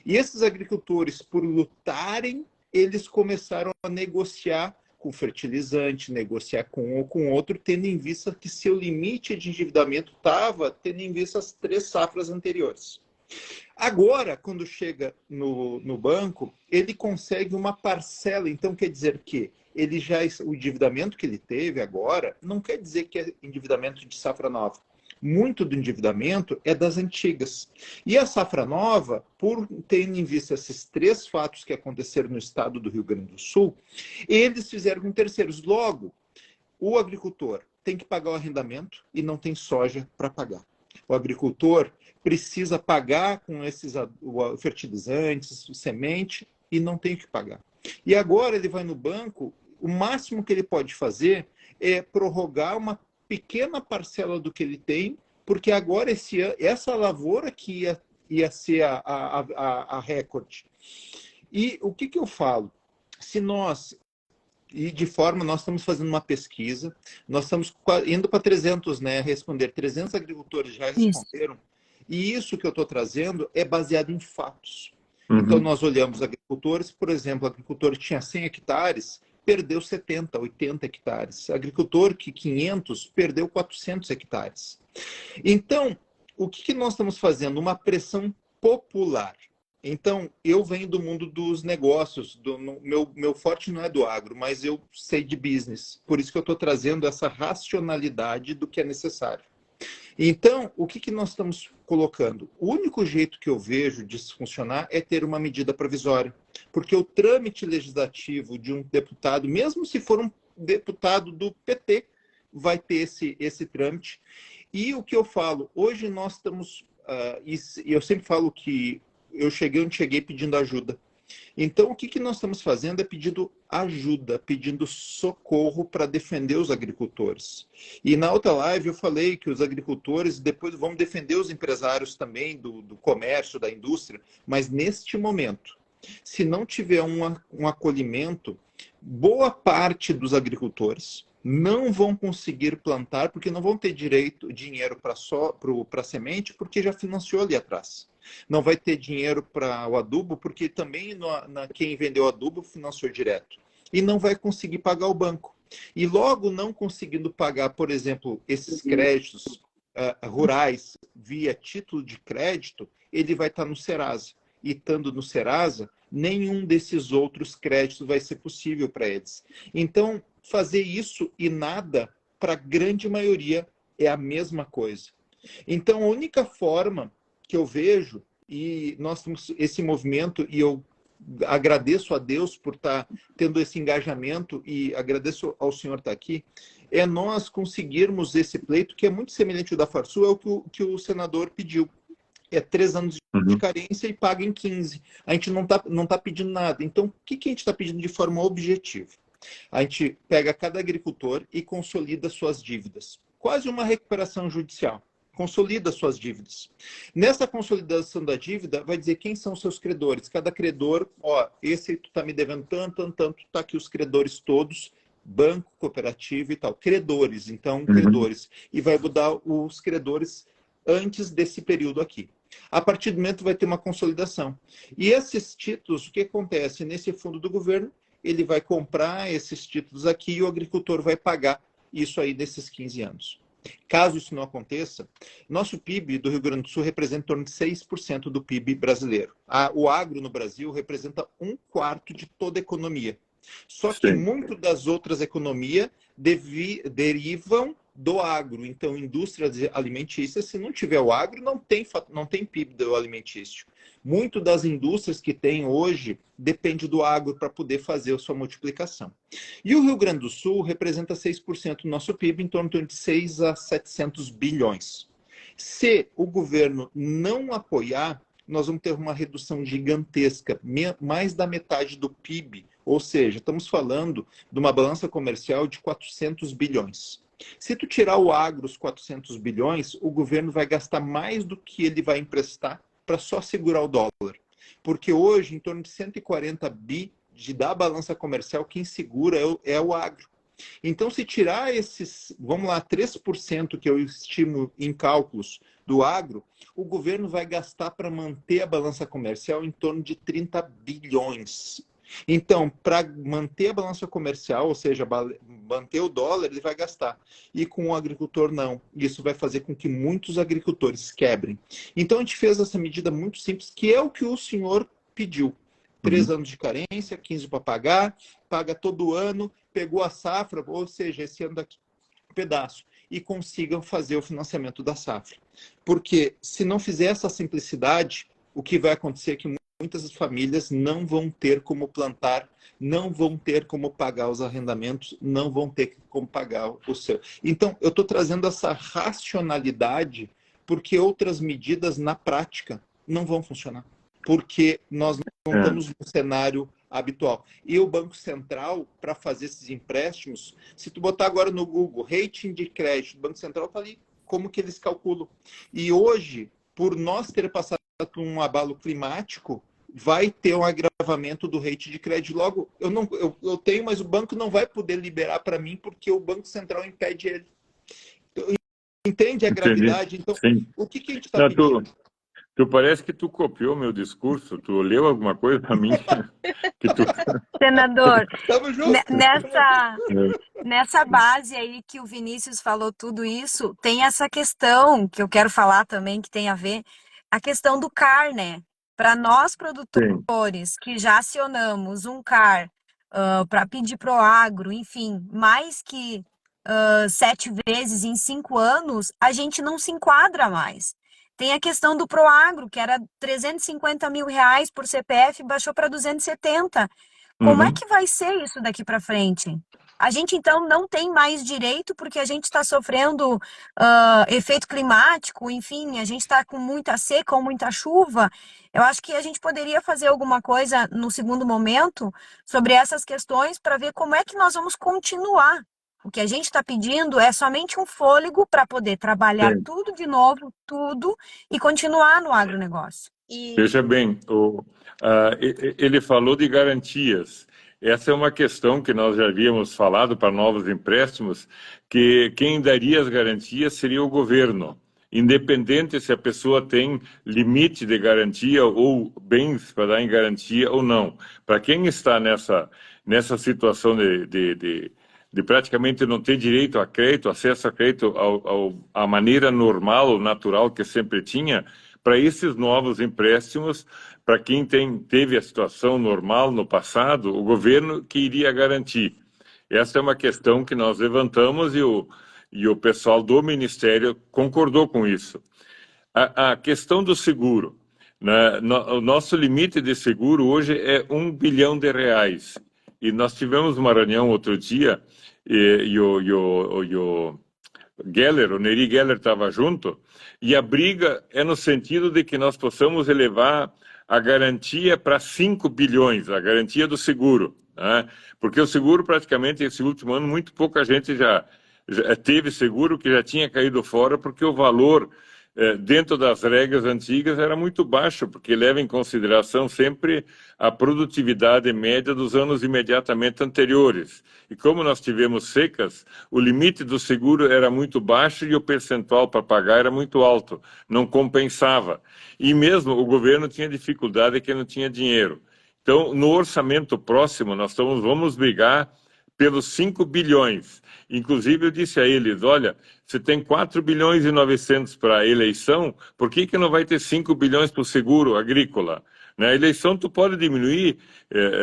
e esses agricultores, por lutarem, eles começaram a negociar com fertilizante, negociar com um ou com outro, tendo em vista que seu limite de endividamento estava tendo em vista as 3 safras anteriores. Agora, quando chega no banco, ele consegue uma parcela, então quer dizer que o endividamento que ele teve agora não quer dizer que é endividamento de safra nova. Muito do endividamento é das antigas. E a safra nova, por ter em vista esses 3 fatos que aconteceram no estado do Rio Grande do Sul, eles fizeram com terceiros. Logo, o agricultor tem que pagar o arrendamento e não tem soja para pagar. O agricultor precisa pagar com esses fertilizantes, semente, e não tem o que pagar. E agora ele vai no banco, o máximo que ele pode fazer é prorrogar uma pequena parcela do que ele tem, porque agora essa lavoura que ia ser a recorde. E o que eu falo? Se nós, nós estamos fazendo uma pesquisa, nós estamos indo para 300, né, responder, 300 agricultores já responderam, e isso que eu estou trazendo é baseado em fatos. Então, nós olhamos agricultores, por exemplo, o agricultor que tinha 100 hectares, perdeu 70, 80 hectares. Agricultor que 500 perdeu 400 hectares. Então, o que nós estamos fazendo? Uma pressão popular. Então, eu venho do mundo dos negócios, meu forte não é do agro, mas eu sei de business. Por isso que eu estou trazendo essa racionalidade do que é necessário. Então, o que nós estamos colocando? O único jeito que eu vejo de funcionar é ter uma medida provisória. Porque o trâmite legislativo de um deputado, mesmo se for um deputado do PT, vai ter esse trâmite. E o que eu falo, hoje nós estamos... e eu sempre falo que eu cheguei onde cheguei pedindo ajuda. Então, o que nós estamos fazendo é pedindo ajuda, pedindo socorro para defender os agricultores. E na outra live eu falei que os agricultores depois vão defender os empresários também do comércio, da indústria, mas neste momento, se não tiver um acolhimento, boa parte dos agricultores não vão conseguir plantar porque não vão ter dinheiro para semente porque já financiou ali atrás. Não vai ter dinheiro para o adubo, porque também quem vendeu adubo financiou direto. E não vai conseguir pagar o banco. E logo não conseguindo pagar, por exemplo, esses créditos rurais via título de crédito, ele vai estar no Serasa. E estando no Serasa, nenhum desses outros créditos vai ser possível para eles. Então, fazer isso e nada, para a grande maioria, é a mesma coisa. Então, a única forma que eu vejo, e nós temos esse movimento, e eu agradeço a Deus por estar tendo esse engajamento, e agradeço ao senhor estar aqui, é nós conseguirmos esse pleito, que é muito semelhante ao da Farsul, é o que o senador pediu. É 3 anos de carência e paga em 15. A gente não tá pedindo nada. Então, o que a gente está pedindo de forma objetiva? A gente pega cada agricultor e consolida suas dívidas. Quase uma recuperação judicial. consolida suas dívidas. Nessa consolidação da dívida, vai dizer quem são os seus credores. Cada credor, ó, esse tu está me devendo tanto, tá aqui os credores todos, banco, cooperativa e tal. Credores, então, credores. E vai mudar os credores antes desse período aqui. A partir do momento vai ter uma consolidação. E esses títulos, o que acontece? Nesse fundo do governo, ele vai comprar esses títulos aqui e o agricultor vai pagar isso aí desses 15 anos. Caso isso não aconteça, nosso PIB do Rio Grande do Sul representa em torno de 6% do PIB brasileiro. O agro no Brasil representa 1/4 de toda a economia. Só que muito das outras economias derivam do agro. Então, indústria alimentícia, se não tiver o agro, não tem PIB do alimentício. Muito das indústrias que tem hoje depende do agro para poder fazer a sua multiplicação. E o Rio Grande do Sul representa 6% do nosso PIB, em torno de 6 a 700 bilhões. Se o governo não apoiar, nós vamos ter uma redução gigantesca, mais da metade do PIB. Ou seja, estamos falando de uma balança comercial de 400 bilhões. Se tu tirar o agro, os 400 bilhões, o governo vai gastar mais do que ele vai emprestar para só segurar o dólar. Porque hoje, em torno de 140 bi da balança comercial, quem segura é o agro. Então, se tirar esses, vamos lá, 3% que eu estimo em cálculos do agro, o governo vai gastar para manter a balança comercial em torno de 30 bilhões. Então, para manter a balança comercial, ou seja, manter o dólar, ele vai gastar. E com o agricultor, não. Isso vai fazer com que muitos agricultores quebrem. Então, a gente fez essa medida muito simples, que é o que o senhor pediu. 3 anos de carência, 15 para pagar, paga todo ano, pegou a safra, ou seja, esse ano daqui um pedaço, e consigam fazer o financiamento da safra. Porque se não fizer essa simplicidade, o que vai acontecer é que muitas famílias não vão ter como plantar, não vão ter como pagar os arrendamentos, não vão ter como pagar o seu. Então, eu estou trazendo essa racionalidade porque outras medidas, na prática, não vão funcionar. Porque nós não estamos no cenário habitual. E o Banco Central, para fazer esses empréstimos, se tu botar agora no Google, rating de crédito, o Banco Central está ali, como que eles calculam. E hoje, por nós ter passado por um abalo climático, vai ter um agravamento do rating de crédito. Logo, eu tenho, mas o banco não vai poder liberar para mim porque o Banco Central impede ele. Entende a gravidade? Então, o que a gente está pedindo? Tu parece que tu copiou meu discurso, tu leu alguma coisa para mim? Senador, Tamo junto. nessa base aí que o Vinícius falou tudo isso, tem essa questão que eu quero falar também, que tem a ver, a questão do CAR, né? Para nós produtores que já acionamos um CAR para pedir pro agro, enfim, mais que 7 vezes em 5 anos, a gente não se enquadra mais. Tem a questão do Proagro, que era 350 mil reais por CPF, baixou para 270. Como é que vai ser isso daqui para frente? A gente, então, não tem mais direito porque a gente está sofrendo efeito climático, enfim, a gente está com muita seca ou muita chuva. Eu acho que a gente poderia fazer alguma coisa no segundo momento sobre essas questões para ver como é que nós vamos continuar. O que a gente está pedindo é somente um fôlego para poder trabalhar tudo de novo, tudo, e continuar no agronegócio. Veja bem, ele falou de garantias. Essa é uma questão que nós já havíamos falado para novos empréstimos, que quem daria as garantias seria o governo, independente se a pessoa tem limite de garantia ou bens para dar em garantia ou não. Para quem está nessa situação de praticamente não ter direito a crédito, acesso a crédito à maneira normal ou natural que sempre tinha, para esses novos empréstimos, para quem teve a situação normal no passado, o governo que iria garantir. Essa é uma questão que nós levantamos e o pessoal do Ministério concordou com isso. A questão do seguro. Né? O nosso limite de seguro hoje é R$1 bilhão. E nós tivemos uma reunião outro dia, e o Geller, o Neri Geller estava junto, e a briga é no sentido de que nós possamos elevar a garantia para 5 bilhões, a garantia do seguro. Né? Porque o seguro, praticamente, esse último ano, muito pouca gente teve seguro que já tinha caído fora porque o valor dentro das regras antigas era muito baixo, porque leva em consideração sempre a produtividade média dos anos imediatamente anteriores. E como nós tivemos secas, o limite do seguro era muito baixo e o percentual para pagar era muito alto, não compensava. E mesmo o governo tinha dificuldade que não tinha dinheiro. Então, no orçamento próximo, nós vamos brigar pelos 5 bilhões. Inclusive, eu disse a eles, olha, você tem 4 bilhões e 900 para a eleição, por que não vai ter 5 bilhões para o seguro agrícola? Na eleição, tu pode diminuir,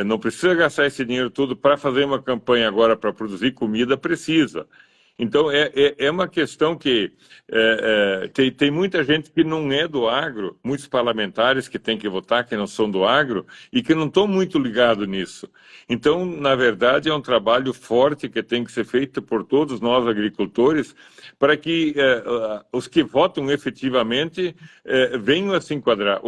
não precisa gastar esse dinheiro todo para fazer uma campanha agora para produzir comida, precisa. Então, é uma questão que tem muita gente que não é do agro, muitos parlamentares que têm que votar, que não são do agro, e que não estão muito ligados nisso. Então, na verdade, é um trabalho forte que tem que ser feito por todos nós agricultores, para que os que votam efetivamente venham a se enquadrar.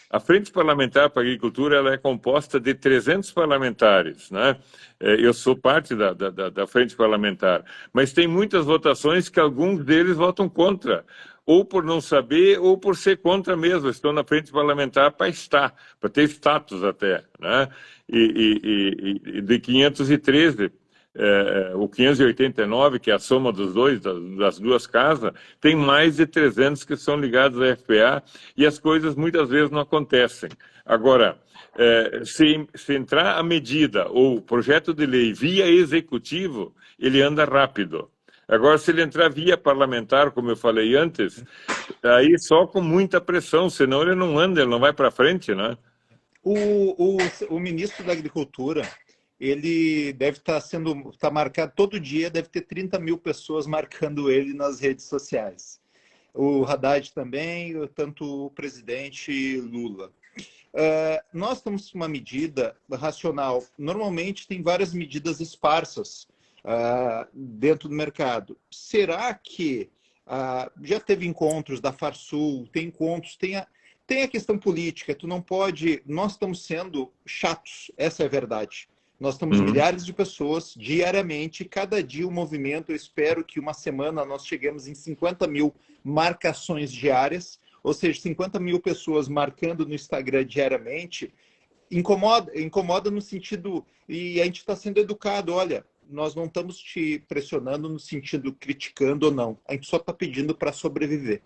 A Frente Parlamentar para a Agricultura ela é composta de 300 parlamentares, né? Eu sou parte da Frente Parlamentar, mas tem muitas votações que alguns deles votam contra, ou por não saber, ou por ser contra mesmo. Estão na Frente Parlamentar para ter status até, né? E de 513, o 589, que é a soma das duas casas, tem mais de 300 que são ligados à FPA e as coisas muitas vezes não acontecem. Agora, se entrar a medida ou projeto de lei via executivo, ele anda rápido. Agora, se ele entrar via parlamentar, como eu falei antes, aí só com muita pressão, senão ele não anda, ele não vai para frente, né? O ministro da Agricultura, ele deve estar marcado todo dia, deve ter 30 mil pessoas marcando ele nas redes sociais. O Haddad também, tanto o presidente Lula. Nós estamos com uma medida racional. Normalmente tem várias medidas esparsas dentro do mercado. Será que já teve encontros da Farsul, tem encontros, tem a questão política, tu não pode... Nós estamos sendo chatos, essa é a verdade. Nós temos milhares de pessoas diariamente, cada dia um movimento. Eu espero que uma semana nós cheguemos em 50 mil marcações diárias, ou seja, 50 mil pessoas marcando no Instagram diariamente. Incomoda no sentido... E a gente está sendo educado, olha, nós não estamos te pressionando no sentido criticando ou não. A gente só está pedindo para sobreviver.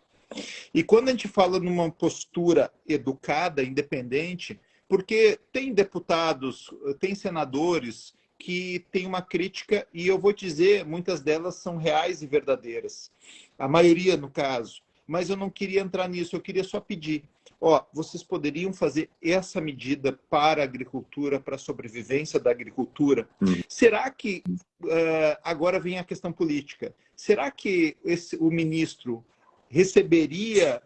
E quando a gente fala numa postura educada, independente... Porque tem deputados, tem senadores que têm uma crítica, e eu vou dizer, muitas delas são reais e verdadeiras. A maioria, no caso. Mas eu não queria entrar nisso, eu queria só pedir. Vocês poderiam fazer essa medida para a agricultura, para a sobrevivência da agricultura? Será que, agora vem a questão política, será que o ministro receberia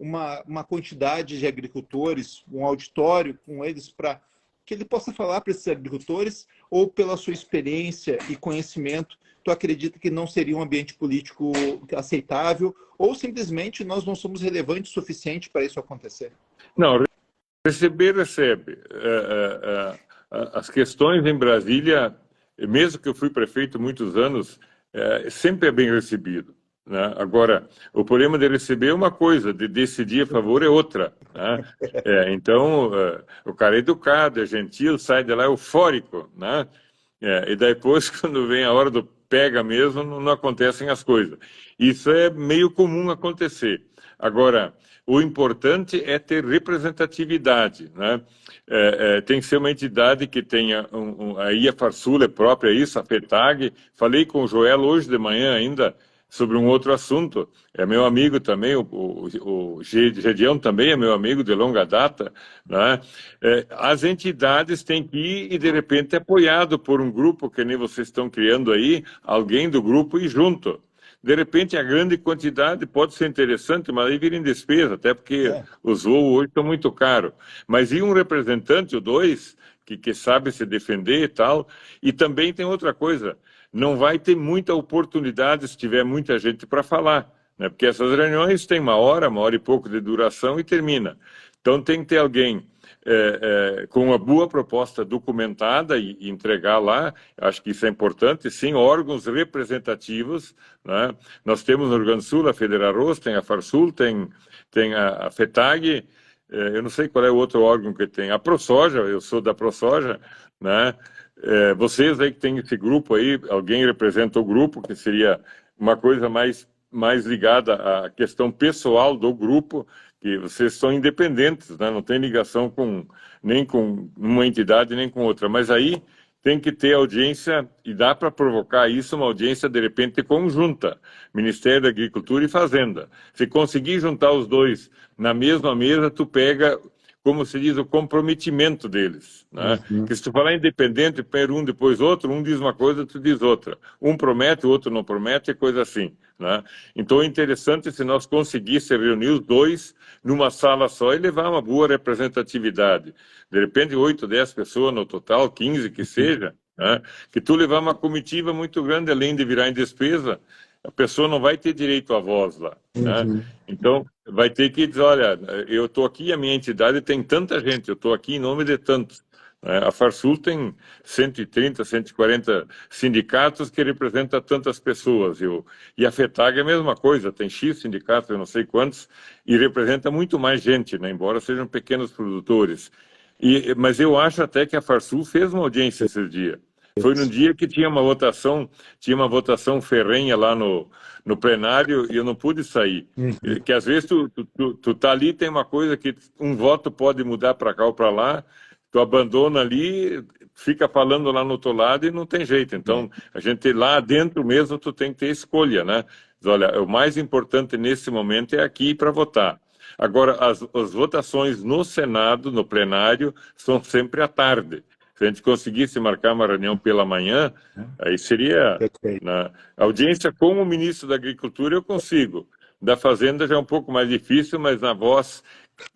uma quantidade de agricultores, um auditório com eles, para que ele possa falar para esses agricultores, ou pela sua experiência e conhecimento, tu acredita que não seria um ambiente político aceitável, ou simplesmente nós não somos relevantes o suficiente para isso acontecer? Não, recebe. As questões em Brasília, mesmo que eu fui prefeito muitos anos, sempre é bem recebido. Né? Agora, o problema de receber é uma coisa, de decidir a favor é outra. Né? Então, o cara é educado, é gentil, sai de lá eufórico. Né? E depois, quando vem a hora do pega mesmo, não acontecem as coisas. Isso é meio comum acontecer. Agora, o importante é ter representatividade. Né? Tem que ser uma entidade que tenha... aí a Farsul é própria isso, a FETAG. Falei com o Joel hoje de manhã ainda, sobre um outro assunto. É meu amigo também, o Gedeão também é meu amigo de longa data. Né? As entidades têm que ir e, de repente, apoiado por um grupo, que nem vocês estão criando aí, alguém do grupo ir junto. De repente, a grande quantidade pode ser interessante, mas aí vira em despesa, até porque os voos hoje estão muito caros. Mas e um representante, ou dois, que sabe se defender e tal. E também tem outra coisa, não vai ter muita oportunidade se tiver muita gente para falar, né? Porque essas reuniões têm uma hora e pouco de duração e termina. Então tem que ter alguém com uma boa proposta documentada e entregar lá, acho que isso é importante, sim, órgãos representativos, né? Nós temos no Rio Grande do Sul a Federarroz, tem a Farsul, tem a FETAG, eu não sei qual é o outro órgão que tem, a ProSoja, eu sou da ProSoja, né? Vocês aí que tem esse grupo aí, alguém representa o grupo, que seria uma coisa mais ligada à questão pessoal do grupo, que vocês são independentes, né? Não tem ligação nem com uma entidade nem com outra, mas aí tem que ter audiência, e dá para provocar isso, uma audiência de repente conjunta, Ministério da Agricultura e Fazenda. Se conseguir juntar os dois na mesma mesa, tu pega, como se diz, o comprometimento deles, né? Porque se tu falar independente, primeiro um, depois outro, um diz uma coisa, tu diz outra. Um promete, o outro não promete, é coisa assim, né? Então é interessante se nós conseguíssemos reunir os dois numa sala só e levar uma boa representatividade. De repente, 8, 10 pessoas no total, 15 que seja, né? Que tu levar uma comitiva muito grande, além de virar em despesa, a pessoa não vai ter direito à voz lá, né? Então, vai ter que dizer, olha, eu estou aqui, a minha entidade tem tanta gente, eu estou aqui em nome de tantos. A Farsul tem 130, 140 sindicatos que representam tantas pessoas. E a FETAG é a mesma coisa, tem X sindicatos, eu não sei quantos, e representa muito mais gente, né? Embora sejam pequenos produtores. Mas eu acho até que a Farsul fez uma audiência esse dia. Foi num dia que tinha uma votação ferrenha lá no plenário e eu não pude sair. Que às vezes tu tá ali, tem uma coisa que um voto pode mudar para cá ou para lá, tu abandona ali, fica falando lá no outro lado e não tem jeito. Então, a gente lá dentro mesmo, tu tem que ter escolha, né? Olha, o mais importante nesse momento é aqui para votar. Agora, as votações no Senado, no plenário, são sempre à tarde. Se a gente conseguisse marcar uma reunião pela manhã, aí seria... Na audiência com o ministro da Agricultura eu consigo. Da Fazenda já é um pouco mais difícil, mas na voz...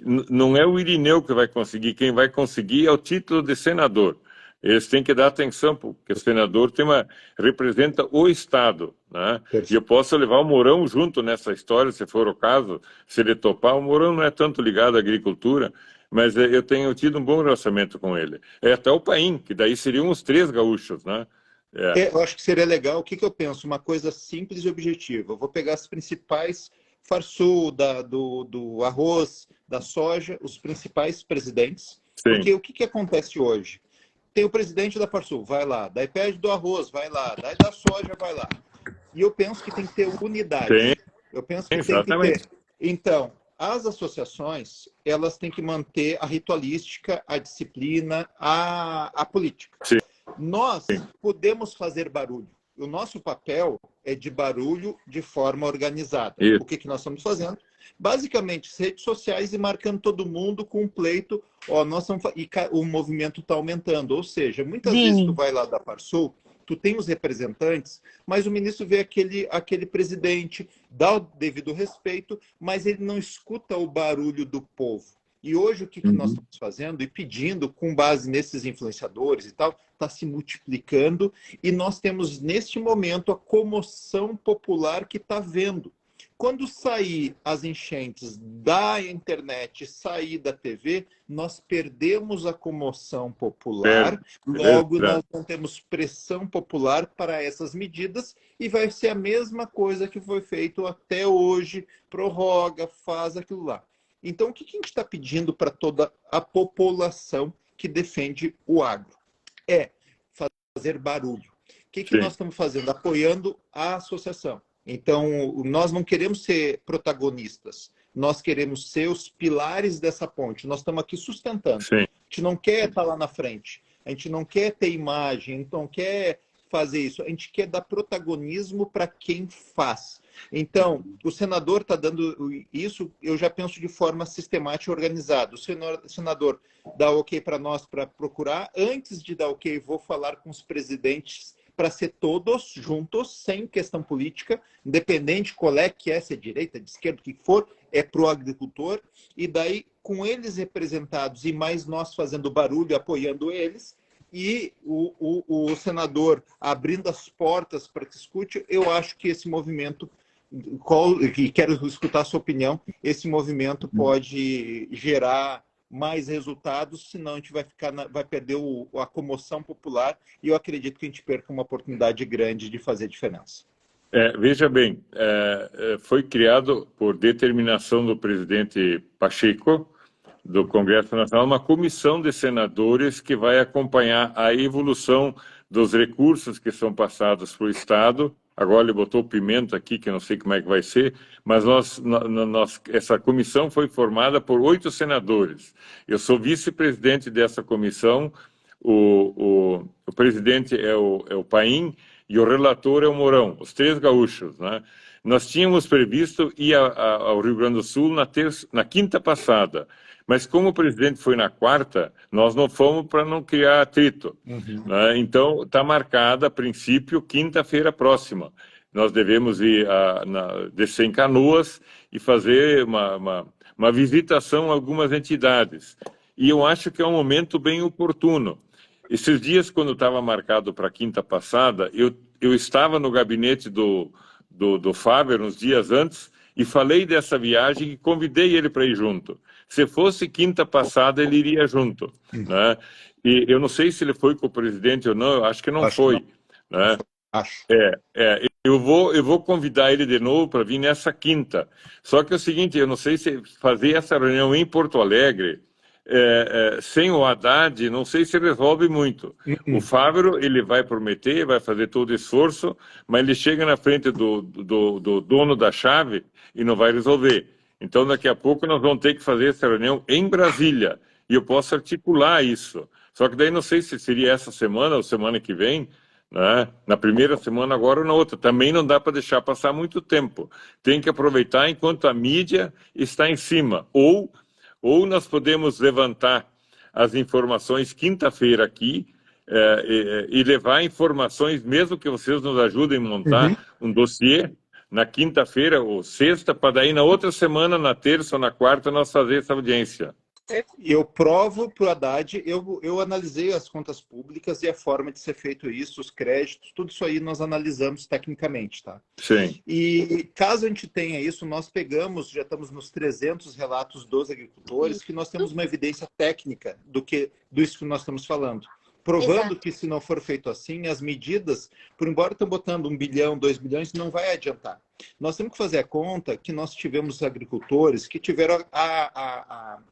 Não é o Irineu que vai conseguir, quem vai conseguir é o título de senador. Eles têm que dar atenção, porque o senador representa o Estado, né? E eu posso levar o Mourão junto nessa história, se for o caso, se ele topar. O Mourão não é tanto ligado à agricultura, mas eu tenho tido um bom relacionamento com ele. Até o Paim, que daí seriam os 3 gaúchos, né? Eu acho que seria legal. O que eu penso? Uma coisa simples e objetiva. Eu vou pegar as principais Farsul, do arroz, da soja, os principais presidentes. Sim. Porque o que acontece hoje? Tem o presidente da Farsul, vai lá. Da IPED do arroz, vai lá. Da soja, vai lá. E eu penso que tem que ter unidade. Sim. Eu penso que Exatamente. tem que ter. Então, as associações, elas têm que manter a ritualística, a disciplina, a política. Sim. Nós podemos fazer barulho. O nosso papel é de barulho de forma organizada. Isso. O que nós estamos fazendo? Basicamente, redes sociais e marcando todo mundo com um pleito. Nós estamos... E o movimento está aumentando. Ou seja, muitas vezes tu vai lá da Farsul, tu tem os representantes, mas o ministro vê aquele presidente, dá o devido respeito, mas ele não escuta o barulho do povo. E hoje o que nós estamos fazendo e pedindo, com base nesses influenciadores e tal, está se multiplicando, e nós temos neste momento a comoção popular que está vendo. Quando sair as enchentes da internet, sair da TV, nós perdemos a comoção popular, logo nós não temos pressão popular para essas medidas, e vai ser a mesma coisa que foi feito até hoje, prorroga, faz aquilo lá. Então, o que a gente está pedindo para toda a população que defende o agro? É fazer barulho. O que nós estamos fazendo? Apoiando a associação. Então, nós não queremos ser protagonistas. Nós queremos ser os pilares dessa ponte. Nós estamos aqui sustentando. Sim. A gente não quer estar lá na frente. A gente não quer ter imagem. A gente não quer fazer isso. A gente quer dar protagonismo para quem faz. Então, o senador está dando isso, eu já penso de forma sistemática e organizada. O senador dá ok para nós para procurar. Antes de dar ok, vou falar com os presidentes para ser todos juntos, sem questão política, independente qual é que é, se é direita, de esquerda, o que for, é para o agricultor. E daí, com eles representados e mais nós fazendo barulho, apoiando eles, e o senador abrindo as portas para que escute, eu acho que esse movimento, e quero escutar a sua opinião, esse movimento pode gerar mais resultados, senão a gente vai vai perder a comoção popular e eu acredito que a gente perca uma oportunidade grande de fazer diferença. Veja bem, foi criado por determinação do presidente Pacheco, do Congresso Nacional, uma comissão de senadores que vai acompanhar a evolução dos recursos que são passados para o Estado. Agora ele botou Pimenta aqui, que eu não sei como é que vai ser, mas essa comissão foi formada por 8 senadores. Eu sou vice-presidente dessa comissão, o presidente é o Paim e o relator é o Mourão, os 3 gaúchos, né? Nós tínhamos previsto ir ao Rio Grande do Sul na quinta passada, mas como o presidente foi na quarta, nós não fomos para não criar atrito. Né? Então, está marcada, a princípio, quinta-feira próxima. Nós devemos ir descer em Canoas e fazer uma visitação a algumas entidades. E eu acho que é um momento bem oportuno. Esses dias, quando estava marcado para a quinta passada, eu estava no gabinete do Faber uns dias antes e falei dessa viagem e convidei ele para ir junto. Se fosse quinta passada, ele iria junto. Né? E eu não sei se ele foi com o presidente ou não, eu acho que não foi. Que não. Né? Acho. Eu vou convidar ele de novo para vir nessa quinta. Só que é o seguinte, eu não sei se fazer essa reunião em Porto Alegre, sem o Haddad, não sei se resolve muito. O Fávero, ele vai prometer, vai fazer todo o esforço, mas ele chega na frente do dono da chave e não vai resolver. Então, daqui a pouco, nós vamos ter que fazer essa reunião em Brasília. E eu posso articular isso. Só que daí não sei se seria essa semana ou semana que vem, né? Na primeira semana agora ou na outra. Também não dá para deixar passar muito tempo. Tem que aproveitar enquanto a mídia está em cima. Ou nós podemos levantar as informações quinta-feira aqui e levar informações, mesmo que vocês nos ajudem a montar um dossiê na quinta-feira ou sexta, para daí na outra semana, na terça ou na quarta, nós fazer essa audiência. Eu provo para o Haddad, eu analisei as contas públicas e a forma de ser feito isso, os créditos, tudo isso aí nós analisamos tecnicamente, tá? Sim. E caso a gente tenha isso, nós pegamos, já estamos nos 300 relatos dos agricultores, que nós temos uma evidência técnica disso que nós estamos falando. Provando que se não for feito assim, as medidas, por embora estão botando 1 bilhão, 2 bilhões, não vai adiantar. Nós temos que fazer a conta que nós tivemos agricultores que tiveram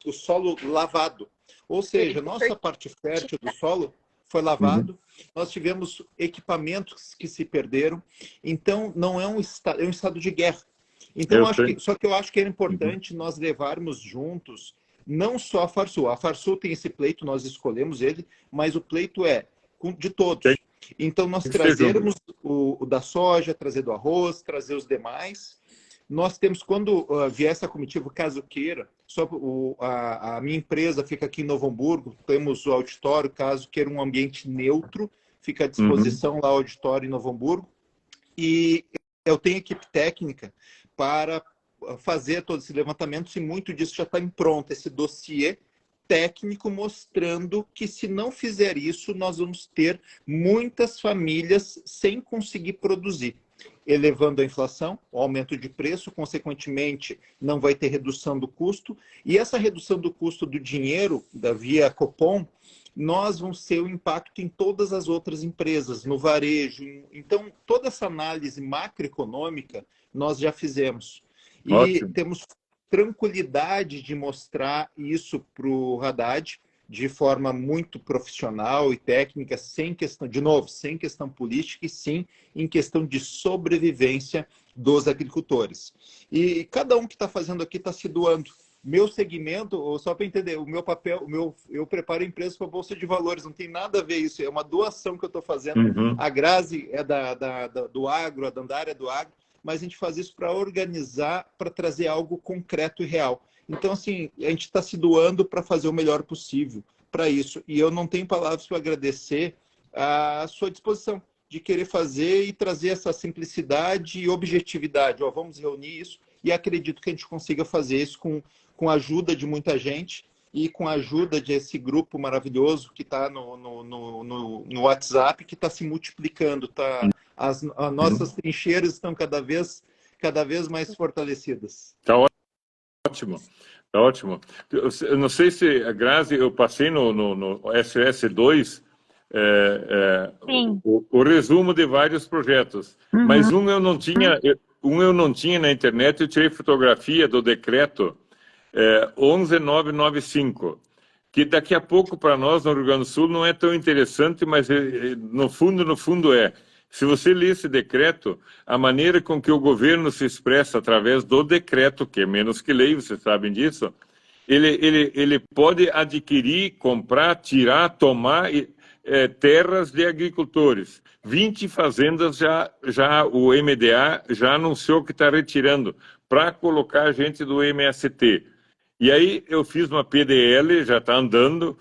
o solo lavado. Ou seja, nossa parte fértil do solo foi lavado, nós tivemos equipamentos que se perderam, então não é um estado de guerra. Então, só que eu acho que é importante nós levarmos juntos não só a Farsul. A Farsul tem esse pleito, nós escolhemos ele, mas o pleito é de todos. Então, nós trazermos o da soja, trazer do arroz, trazer os demais. Nós temos, quando vier essa comitiva, caso queira, a minha empresa fica aqui em Novo Hamburgo, temos o auditório, caso queira um ambiente neutro, fica à disposição lá o auditório em Novo Hamburgo. E eu tenho equipe técnica para fazer todos esses levantamentos e muito disso já está em pronto, esse dossiê técnico mostrando que se não fizer isso, nós vamos ter muitas famílias sem conseguir produzir, elevando a inflação, o aumento de preço, consequentemente não vai ter redução do custo, e essa redução do custo do dinheiro, via Copom, nós vamos ter o impacto em todas as outras empresas, no varejo. Então, toda essa análise macroeconômica nós já fizemos. E temos tranquilidade de mostrar isso para o Haddad de forma muito profissional e técnica, sem questão, de novo, sem questão política e sim em questão de sobrevivência dos agricultores. E cada um que está fazendo aqui está se doando. Meu segmento, só para entender, o meu papel, eu preparo empresas para a Bolsa de Valores, não tem nada a ver isso, é uma doação que eu estou fazendo. A Grazi é do agro, a Dandara é do agro, mas a gente faz isso para organizar, para trazer algo concreto e real. Então, assim, a gente está se doando para fazer o melhor possível para isso. E eu não tenho palavras para agradecer a sua disposição de querer fazer e trazer essa simplicidade e objetividade. Vamos reunir isso e acredito que a gente consiga fazer isso com a ajuda de muita gente e com a ajuda desse grupo maravilhoso que está no WhatsApp, que está se multiplicando, tá? As nossas trincheiras estão cada vez mais fortalecidas. Está ótimo. Tá ótimo. Eu não sei se, Grazi, eu passei no SS2 Sim. o resumo de vários projetos, mas Uhum. um eu não tinha na internet, eu tirei fotografia do decreto 11995, que daqui a pouco para nós no Rio Grande do Sul não é tão interessante, mas no fundo é. Se você ler esse decreto, a maneira com que o governo se expressa através do decreto, que é menos que lei, vocês sabem disso, ele pode adquirir, comprar, tirar, tomar terras de agricultores. 20 fazendas já o MDA já anunciou que está retirando para colocar gente do MST. E aí eu fiz uma PDL, já está andando.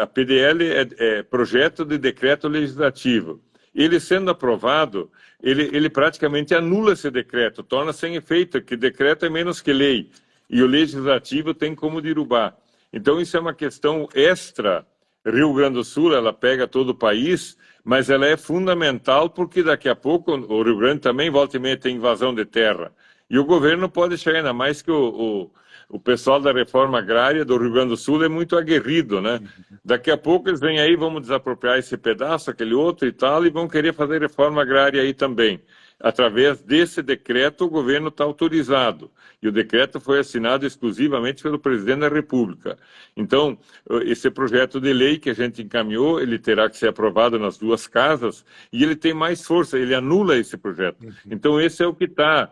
A PDL é Projeto de Decreto Legislativo. Ele sendo aprovado, ele praticamente anula esse decreto, torna sem efeito, que decreto é menos que lei, e o legislativo tem como derrubar. Então isso é uma questão extra. Rio Grande do Sul, ela pega todo o país, mas ela é fundamental porque daqui a pouco o Rio Grande também volta e meia tem invasão de terra. E o governo pode chegar, ainda mais que o pessoal da reforma agrária do Rio Grande do Sul é muito aguerrido, né? Daqui a pouco eles vêm aí, vamos desapropriar esse pedaço, aquele outro e tal, e vão querer fazer reforma agrária aí também. Através desse decreto, o governo está autorizado. E o decreto foi assinado exclusivamente pelo presidente da República. Então, esse projeto de lei que a gente encaminhou, ele terá que ser aprovado nas duas casas, e ele tem mais força, ele anula esse projeto. Então, esse é o que está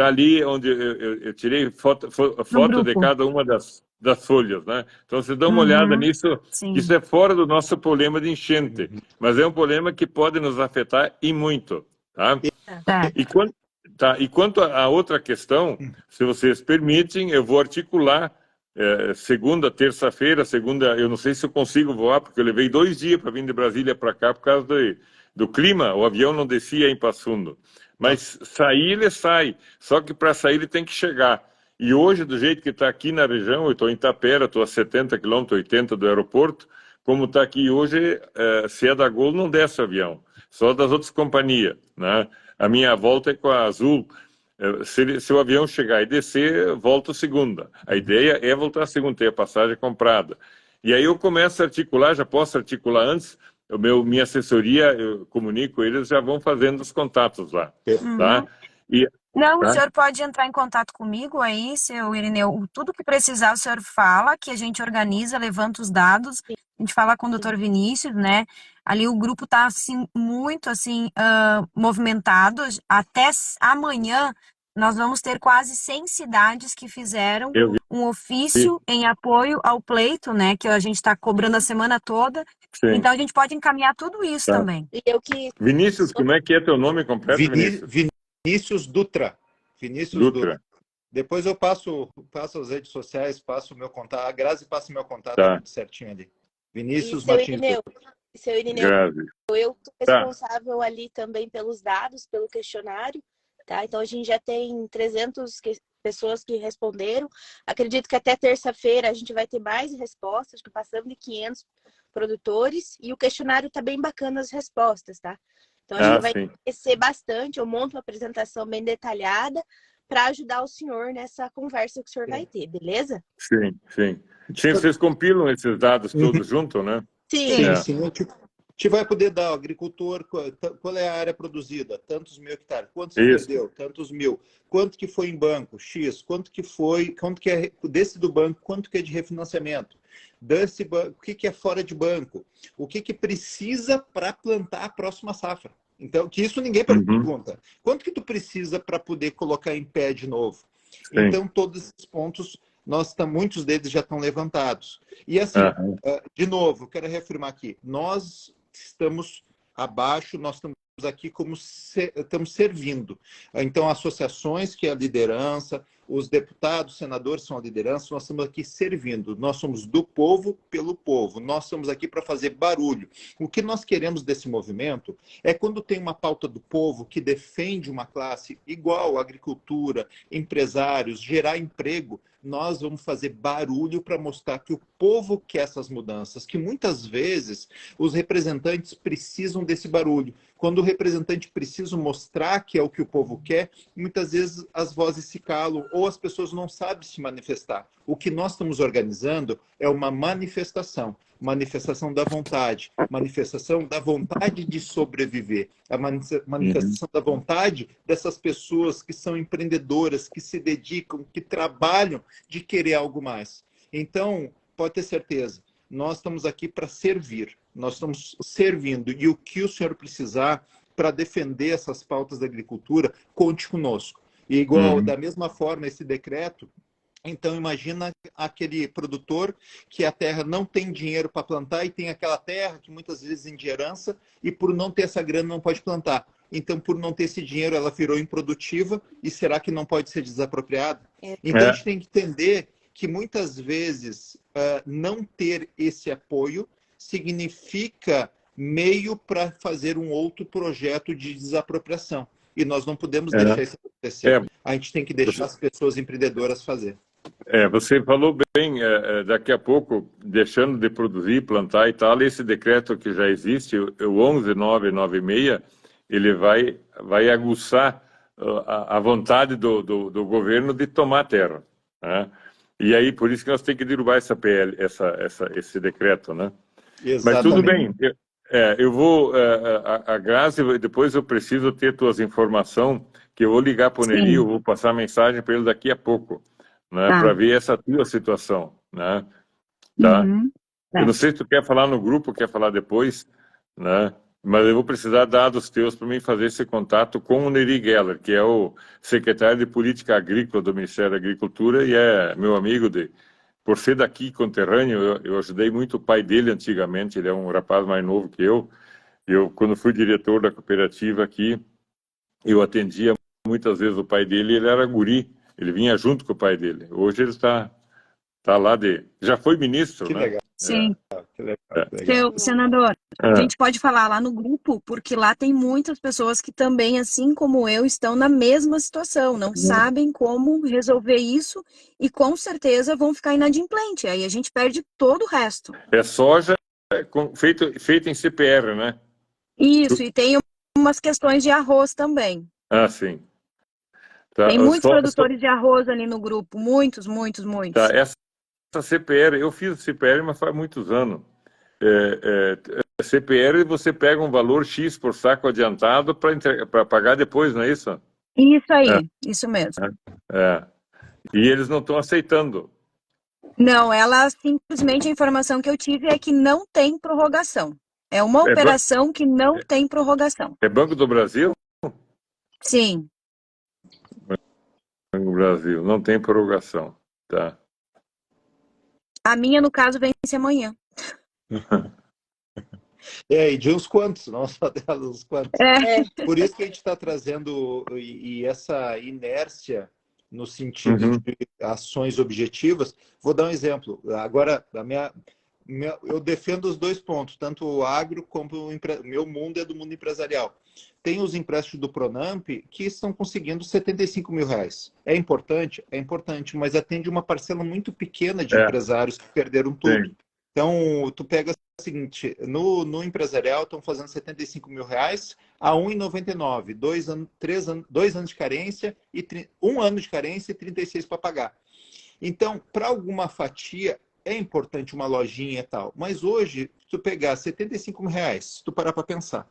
ali onde eu tirei foto No de grupo. cada uma das folhas, né? Então, você dá uma olhada nisso, Sim. isso é fora do nosso problema de enchente, mas é um problema que pode nos afetar e muito, tá? Tá. E quanto à outra questão, se vocês permitem, eu vou articular segunda, terça-feira, eu não sei se eu consigo voar, porque eu levei 2 dias para vir de Brasília para cá por causa do clima, o avião não descia em Passo Fundo. Mas sair, ele sai. Só que para sair, ele tem que chegar. E hoje, do jeito que está aqui na região, eu estou em Itapera, estou a 70 quilômetros, 80 do aeroporto, como está aqui hoje, se é da Gol, não desce o avião. Só das outras companhias, né? A minha volta é com a Azul. Se o avião chegar e descer, volta segunda. A ideia é voltar a segunda, ter a passagem comprada. E aí eu começo a articular, já posso articular antes, minha assessoria, eu comunico, eles já vão fazendo os contatos lá, tá? Não, o Tá? senhor pode entrar em contato comigo aí, seu Irineu. Tudo que precisar, o senhor fala, que a gente organiza, levanta os dados, a gente fala com o doutor Vinícius, né? Ali o grupo está assim, muito assim, movimentado. Até amanhã nós vamos ter quase 100 cidades que fizeram Eu vi, um ofício em apoio ao pleito, né? Que a gente está cobrando a semana toda. sim, Então a gente pode encaminhar tudo isso tá. também. E eu que Vinícius, como é que é teu nome completo, Vinícius? Vinícius Dutra. Vinícius Dutra. Dutra. Depois eu passo as redes sociais, passo o meu contato. A Grazi passa o meu contato, Tá. tudo certinho ali. Vinícius seu Martins Irineu, Dutra. seu Irineu, Grazi. eu estou Tá. responsável ali também pelos dados, pelo questionário, tá? Então a gente já tem 300 pessoas que responderam. Acredito que até terça-feira a gente vai ter mais respostas, que passamos de 500 produtores, e o questionário está bem bacana as respostas, tá? Então a gente vai conhecer bastante, eu monto uma apresentação bem detalhada para ajudar o senhor nessa conversa que o senhor vai ter, beleza? Sim, sim. Vocês compilam esses dados todos juntos, né? Sim. Sim. A gente vai poder dar ao agricultor qual é a área produzida, tantos mil hectares, quantos perdeu, tantos mil, quanto que foi em banco, X, quanto que é desse do banco, quanto que é de refinanciamento, desse banco, o que é fora de banco, o que precisa para plantar a próxima safra. Então, que isso ninguém pergunta. Quanto que tu precisa para poder colocar em pé de novo? Sim. Então, todos esses pontos, muitos deles já estão levantados. E assim, de novo, quero reafirmar aqui, nós estamos abaixo, nós estamos aqui como estamos servindo. Então, associações, que é a liderança, os deputados, senadores são a liderança, nós estamos aqui servindo. Nós somos do povo, pelo povo. Nós estamos aqui para fazer barulho. O que nós queremos desse movimento é quando tem uma pauta do povo que defende uma classe igual, agricultura, empresários, gerar emprego, nós vamos fazer barulho para mostrar que o povo quer essas mudanças, que muitas vezes os representantes precisam desse barulho. Quando o representante precisa mostrar que é o que o povo quer, muitas vezes as vozes se calam ou as pessoas não sabem se manifestar. O que nós estamos organizando é uma manifestação da vontade de sobreviver, a manifestação da vontade dessas pessoas que são empreendedoras, que se dedicam, que trabalham, de querer algo mais. Então, pode ter certeza, nós estamos aqui para servir, nós estamos servindo, e o que o senhor precisar para defender essas pautas da agricultura, conte conosco. E igual, da mesma forma, esse decreto, então imagina aquele produtor que a terra não tem dinheiro para plantar e tem aquela terra que muitas vezes é de herança e por não ter essa grana não pode plantar. Então, por não ter esse dinheiro, ela virou improdutiva e será que não pode ser desapropriada? Então, a gente tem que entender que muitas vezes não ter esse apoio significa meio para fazer um outro projeto de desapropriação. E nós não podemos deixar isso acontecer. A gente tem que deixar as pessoas empreendedoras fazer. Você falou bem, daqui a pouco, deixando de produzir, plantar e tal, esse decreto que já existe, o 11996, ele vai aguçar a vontade do governo de tomar terra, né? E aí, por isso que nós temos que derrubar essa PL, esse decreto, né? Exatamente. Mas tudo bem, eu vou, a Grazi, depois eu preciso ter tuas informações, que eu vou ligar para o Neri, eu vou passar mensagem para ele daqui a pouco, né, para ver essa tua situação, né? Tá? Eu não sei se tu quer falar no grupo, quer falar depois, né? Mas eu vou precisar de dados teus para mim fazer esse contato com o Neri Geller, que é o secretário de Política Agrícola do Ministério da Agricultura e é meu amigo por ser daqui, conterrâneo. Eu ajudei muito o pai dele antigamente, ele é um rapaz mais novo que eu. Quando fui diretor da cooperativa aqui, eu atendia muitas vezes o pai dele, ele era guri, ele vinha junto com o pai dele. Hoje ele está lá já foi ministro, que né? Legal. Sim. Que legal. Senador, a gente pode falar lá no grupo, porque lá tem muitas pessoas que também, assim como eu, estão na mesma situação, não sabem como resolver isso e com certeza vão ficar inadimplentes. Aí a gente perde todo o resto. É soja feita em CPR, né? Isso, e tem umas questões de arroz também. Ah, sim. Tá, Tem muitos produtores de arroz ali no grupo, muitos. Tá, essa CPR, eu fiz CPR, mas faz muitos anos. CPR, você pega um valor X por saco adiantado para pagar depois, não é isso? Isso aí, isso mesmo. E eles não estão aceitando. Não, ela simplesmente, a informação que eu tive é que não tem prorrogação. É uma operação que não tem prorrogação. É Banco do Brasil? Sim. Banco do Brasil, não tem prorrogação. Tá. A minha, no caso, vence amanhã. E de uns quantos, não só dela, uns quantos. Por isso que a gente está trazendo e essa inércia no sentido de ações objetivas. Vou dar um exemplo. Agora, eu defendo os dois pontos, tanto o agro como o meu mundo é do mundo empresarial. Tem os empréstimos do Pronamp que estão conseguindo R$75 mil. É importante? É importante, mas atende uma parcela muito pequena de empresários que perderam tudo. Sim. Então, tu pega o seguinte, no empresarial estão fazendo R$75 mil a 1,99, 2 anos de carência, e 1 ano de carência e 36 para pagar. Então, para alguma fatia, é importante uma lojinha e tal. Mas hoje, se tu pegar R$75 mil, se tu parar para pensar,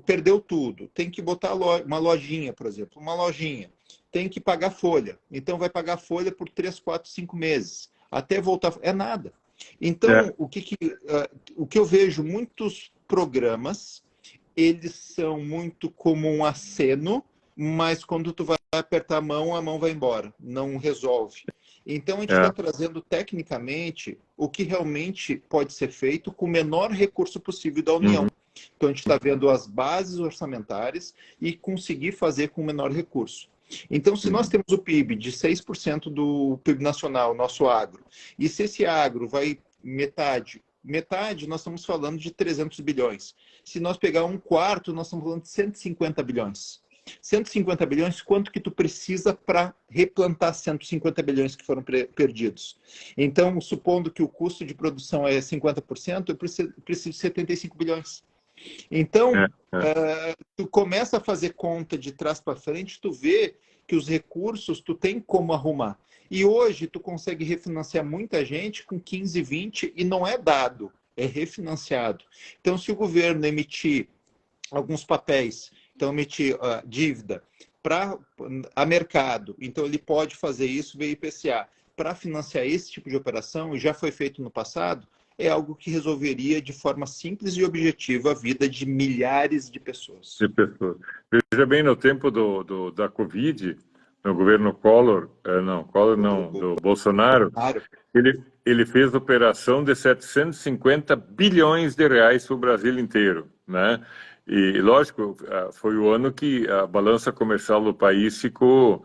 perdeu tudo, tem que botar uma lojinha, por exemplo, uma lojinha, tem que pagar folha. Então, vai pagar folha por 3, 4, 5 meses. Até voltar, é nada. Então, o que eu vejo, muitos programas, eles são muito como um aceno, mas quando tu vai apertar a mão vai embora, não resolve. Então, a gente está trazendo tecnicamente o que realmente pode ser feito com o menor recurso possível da União. Então, a gente está vendo as bases orçamentárias e conseguir fazer com o menor recurso. Então, se nós temos o PIB de 6% do PIB nacional, nosso agro, e se esse agro vai metade, nós estamos falando de 300 bilhões. Se nós pegar um quarto, nós estamos falando de 150 bilhões. 150 bilhões, quanto que tu precisa para replantar 150 bilhões que foram perdidos? Então, supondo que o custo de produção é 50%, eu preciso de 75 bilhões. Então, tu começa a fazer conta de trás para frente, tu vê que os recursos tu tem como arrumar. E hoje tu consegue refinanciar muita gente com 15, 20 e não é dado, é refinanciado. Então, se o governo emitir alguns papéis, então emitir dívida para a mercado, então ele pode fazer isso via IPCA para financiar esse tipo de operação, e já foi feito no passado, é algo que resolveria de forma simples e objetiva a vida de milhares de pessoas. Veja bem, no tempo da Covid, no governo Collor, do Bolsonaro, ele fez operação de 750 bilhões de reais para o Brasil inteiro, né? E, lógico, foi o ano que a balança comercial do país ficou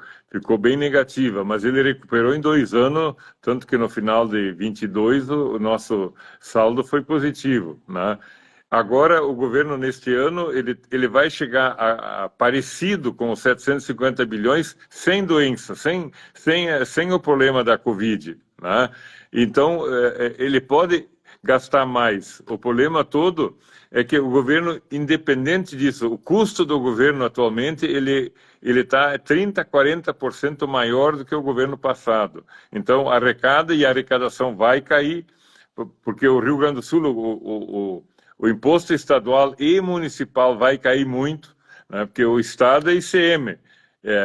bem negativa, mas ele recuperou em 2 anos, tanto que no final de 22 o nosso saldo foi positivo, né? Agora, o governo, neste ano, ele vai chegar a parecido com os 750 bilhões, sem doença, sem o problema da Covid, né? Então, ele pode gastar mais. O problema todo é que o governo, independente disso, o custo do governo atualmente, ele está 30%, 40% maior do que o governo passado. Então, arrecada e a arrecadação vai cair, porque o Rio Grande do Sul, o imposto estadual e municipal vai cair muito, né, porque o Estado é ICM,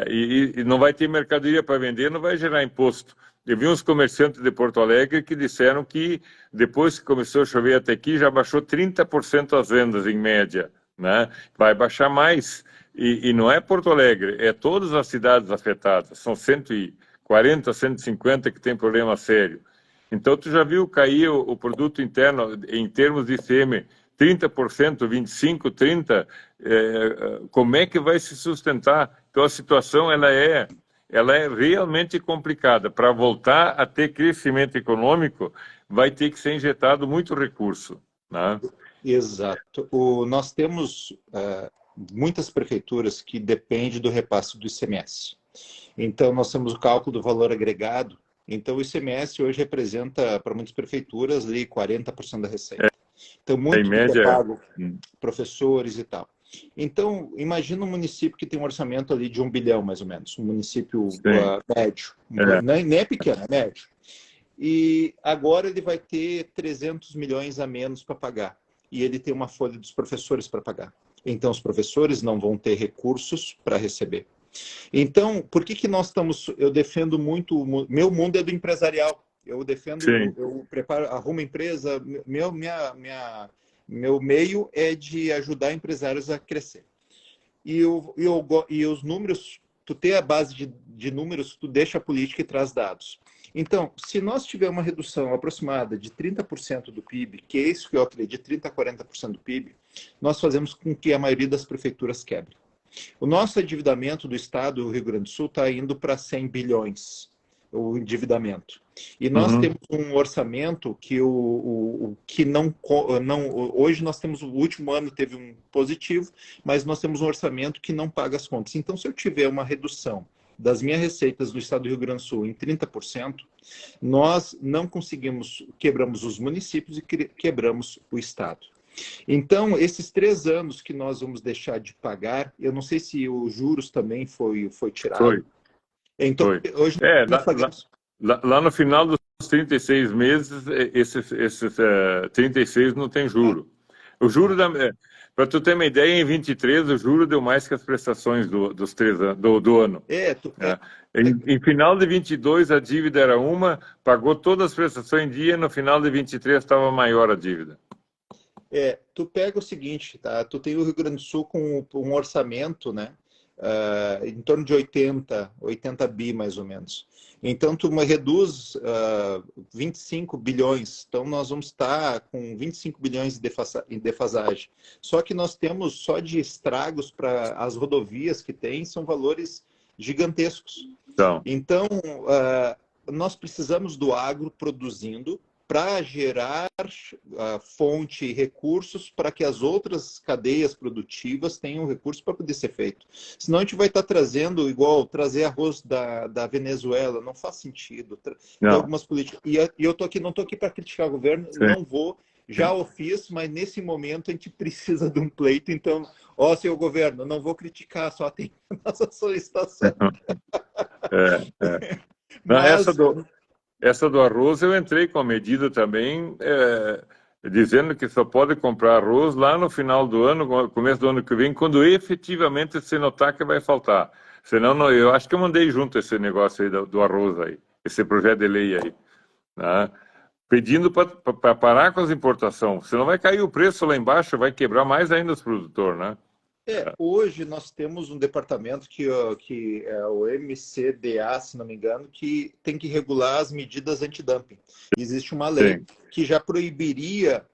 e não vai ter mercadoria para vender, não vai gerar imposto. Eu vi uns comerciantes de Porto Alegre que disseram que depois que começou a chover até aqui, já baixou 30% as vendas em média, né? Vai baixar mais. E não é Porto Alegre, é todas as cidades afetadas. São 140, 150 que tem problema sério. Então, tu já viu cair o produto interno em termos de ICM 30%, 25%, 30%? Como é que vai se sustentar? Então, a situação ela é realmente complicada. Para voltar a ter crescimento econômico, vai ter que ser injetado muito recurso, né? Exato. Nós temos muitas prefeituras que dependem do repasse do ICMS. Então, nós temos o cálculo do valor agregado. Então, o ICMS hoje representa, para muitas prefeituras, ali 40% da receita. Então, muito em média, é pago professores e tal. Então, imagina um município que tem um orçamento ali de 1 bilhão, mais ou menos. Um município médio. Nem é pequeno, é médio. E agora ele vai ter 300 milhões a menos para pagar. E ele tem uma folha dos professores para pagar. Então, os professores não vão ter recursos para receber. Então, por que nós estamos... Eu defendo muito... Meu mundo é do empresarial. Eu defendo... Eu preparo, arrumo empresa. Meu meio é de ajudar empresários a crescer. E os números... Tu ter a base de números, tu deixa a política e traz dados. Então, se nós tivermos uma redução aproximada de 30% do PIB, que é isso que eu acredito, 30% a 40% do PIB, nós fazemos com que a maioria das prefeituras quebre. O nosso endividamento do Estado do Rio Grande do Sul está indo para 100 bilhões, o endividamento. E nós temos um orçamento que, hoje nós temos, o último ano teve um positivo, mas nós temos um orçamento que não paga as contas. Então, se eu tiver uma redução das minhas receitas do Estado do Rio Grande do Sul em 30%, nós não conseguimos, quebramos os municípios e quebramos o Estado. Então, esses 3 anos que nós vamos deixar de pagar, eu não sei se os juros também foi tirado. Foi. Então, hoje nós pagamos. Lá no final dos 36 meses, esses 36 não tem juro. O juro, para tu ter uma ideia, em 23 o juro deu mais que as prestações dos 3 anos, do ano. Em final de 22 a dívida era uma, pagou todas as prestações em dia, no final de 23 estava maior a dívida. Tu pega o seguinte, tá? Tu tem o Rio Grande do Sul com um orçamento, né? Em torno de 80 bi, mais ou menos. Então, tu reduz 25 bilhões. Então, nós vamos estar com 25 bilhões em defasagem. Só que nós temos, só de estragos para as rodovias que tem, são valores gigantescos. Então nós precisamos do agro produzindo para gerar fonte e recursos para que as outras cadeias produtivas tenham recursos para poder ser feito. Senão a gente vai estar trazendo, igual trazer arroz da Venezuela, não faz sentido. Tem Não, algumas políticas. E eu tô aqui, não estou aqui para criticar o governo, sim, não vou, já o fiz, mas nesse momento a gente precisa de um pleito, então, ó, senhor governo, não vou criticar, só tem a nossa solicitação. é. Não, Mas essa do arroz eu entrei com a medida também, dizendo que só pode comprar arroz lá no final do ano, começo do ano que vem, quando efetivamente se notar que vai faltar. Senão, não, eu acho que eu mandei junto esse negócio aí do arroz aí, esse projeto de lei aí, né? Pedindo para parar com as importações. Senão vai cair o preço lá embaixo, vai quebrar mais ainda os produtores, né? hoje nós temos um departamento que é o MCDA, se não me engano, que tem que regular as medidas antidumping. Existe uma lei Sim, que já proibiria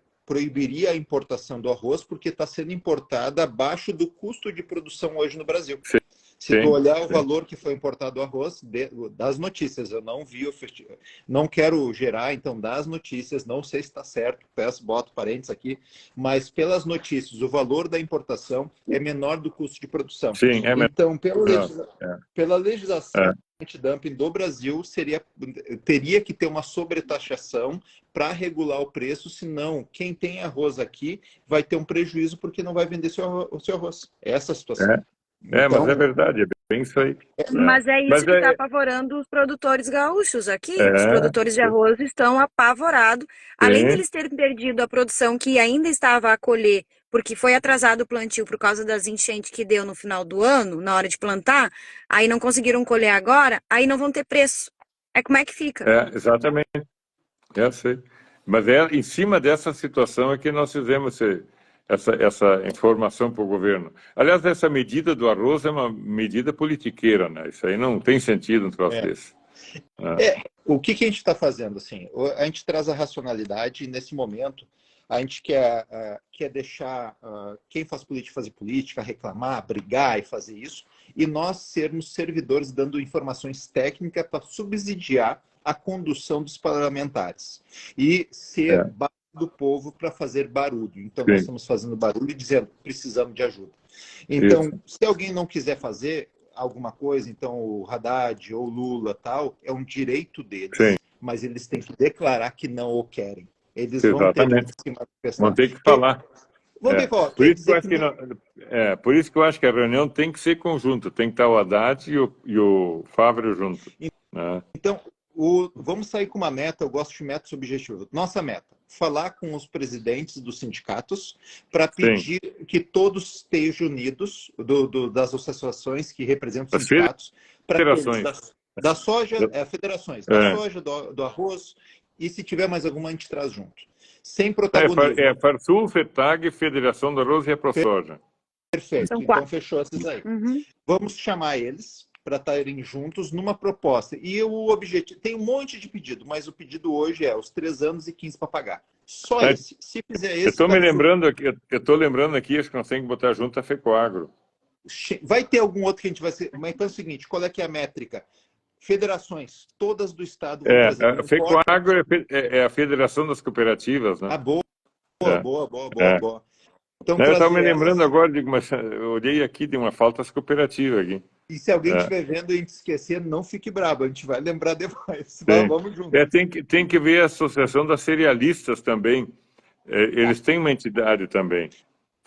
a importação do arroz porque está sendo importada abaixo do custo de produção hoje no Brasil. sim, Se tu olhar o sim. valor que foi importado o arroz, das notícias, eu não vi, não quero gerar, então, das notícias, não sei se está certo, peço, boto parênteses aqui, mas pelas notícias, o valor da importação é menor do custo de produção. Sim, é Então, melhor. pela legislação É, antidumping do Brasil, teria que ter uma sobretaxação para regular o preço, senão quem tem arroz aqui vai ter um prejuízo porque não vai vender o seu arroz. É essa a situação. é, mas é Então, verdade, é bem isso aí. Mas é Mas isso que está apavorando os produtores gaúchos aqui. Os é, produtores de arroz estão apavorados. Além sim, deles terem perdido a produção que ainda estava a colher, porque foi atrasado o plantio por causa das enchentes que deu no final do ano, na hora de plantar, aí não conseguiram colher agora, aí não vão ter preço. É como é que fica? exatamente, eu sei. Mas em cima dessa situação é que nós fizemos essa informação para o governo. Aliás, essa medida do arroz é uma medida politiqueira, né? Isso aí não tem sentido um troço desse. o que a gente está fazendo? Assim, a gente traz a racionalidade e, nesse momento, a gente quer deixar quem faz política fazer política, reclamar, brigar e fazer isso, e nós sermos servidores dando informações técnicas para subsidiar a condução dos parlamentares e ser É, base do povo para fazer barulho. Então, nós sim, estamos fazendo barulho e dizendo que precisamos de ajuda. isso, Então, se alguém não quiser fazer alguma coisa, então o Haddad ou Lula tal, é um direito sim, deles, mas eles têm que declarar que não o querem. Eles vão ter que exatamente. se Vão manifestar. ter que falar. Vamos ver, ó, Por quer isso que eu dizer que acho que não. por isso que eu acho que a reunião tem que ser conjunta, tem que estar o Haddad e o Fávero junto, né? Então, vamos sair com uma meta, eu gosto de metas objetivas. Nossa meta, falar com os presidentes dos sindicatos para Sim, pedir que todos estejam unidos, das associações que representam os as sindicatos, para que eles, federações. da soja, federações, da É, soja, do arroz, e se tiver mais alguma, a gente traz junto. Sem protagonismo. Farsul, FETAG, Federação do Arroz e a ProSoja. Perfeito. São Então, 4. fechou esses aí. Uhum. Vamos chamar eles para estarem juntos numa proposta. E o objetivo... Tem um monte de pedido, mas o pedido hoje é os 3 anos e 15 para pagar. Só É, esse. Se fizer eu esse, estou me lembrando aqui, acho que nós temos que botar junto a FECOAGRO. vai ter algum outro que a gente vai ser... Mas pensa o seguinte, qual é que é a métrica? Federações, todas do Estado vão trazer. A Não importa. FECOAGRO é a Federação das Cooperativas, né? Ah, boa, É, boa, boa, boa, é. boa. Então, Não, eu estava trazer me lembrando essas. agora, mas eu olhei aqui, de uma falta às cooperativas aqui. E se alguém É, estiver vendo e a gente esquecer, não fique brabo, a gente vai lembrar depois. tem. Vamos junto. Tem que ver a Associação das Cerealistas também. Eles têm uma entidade também.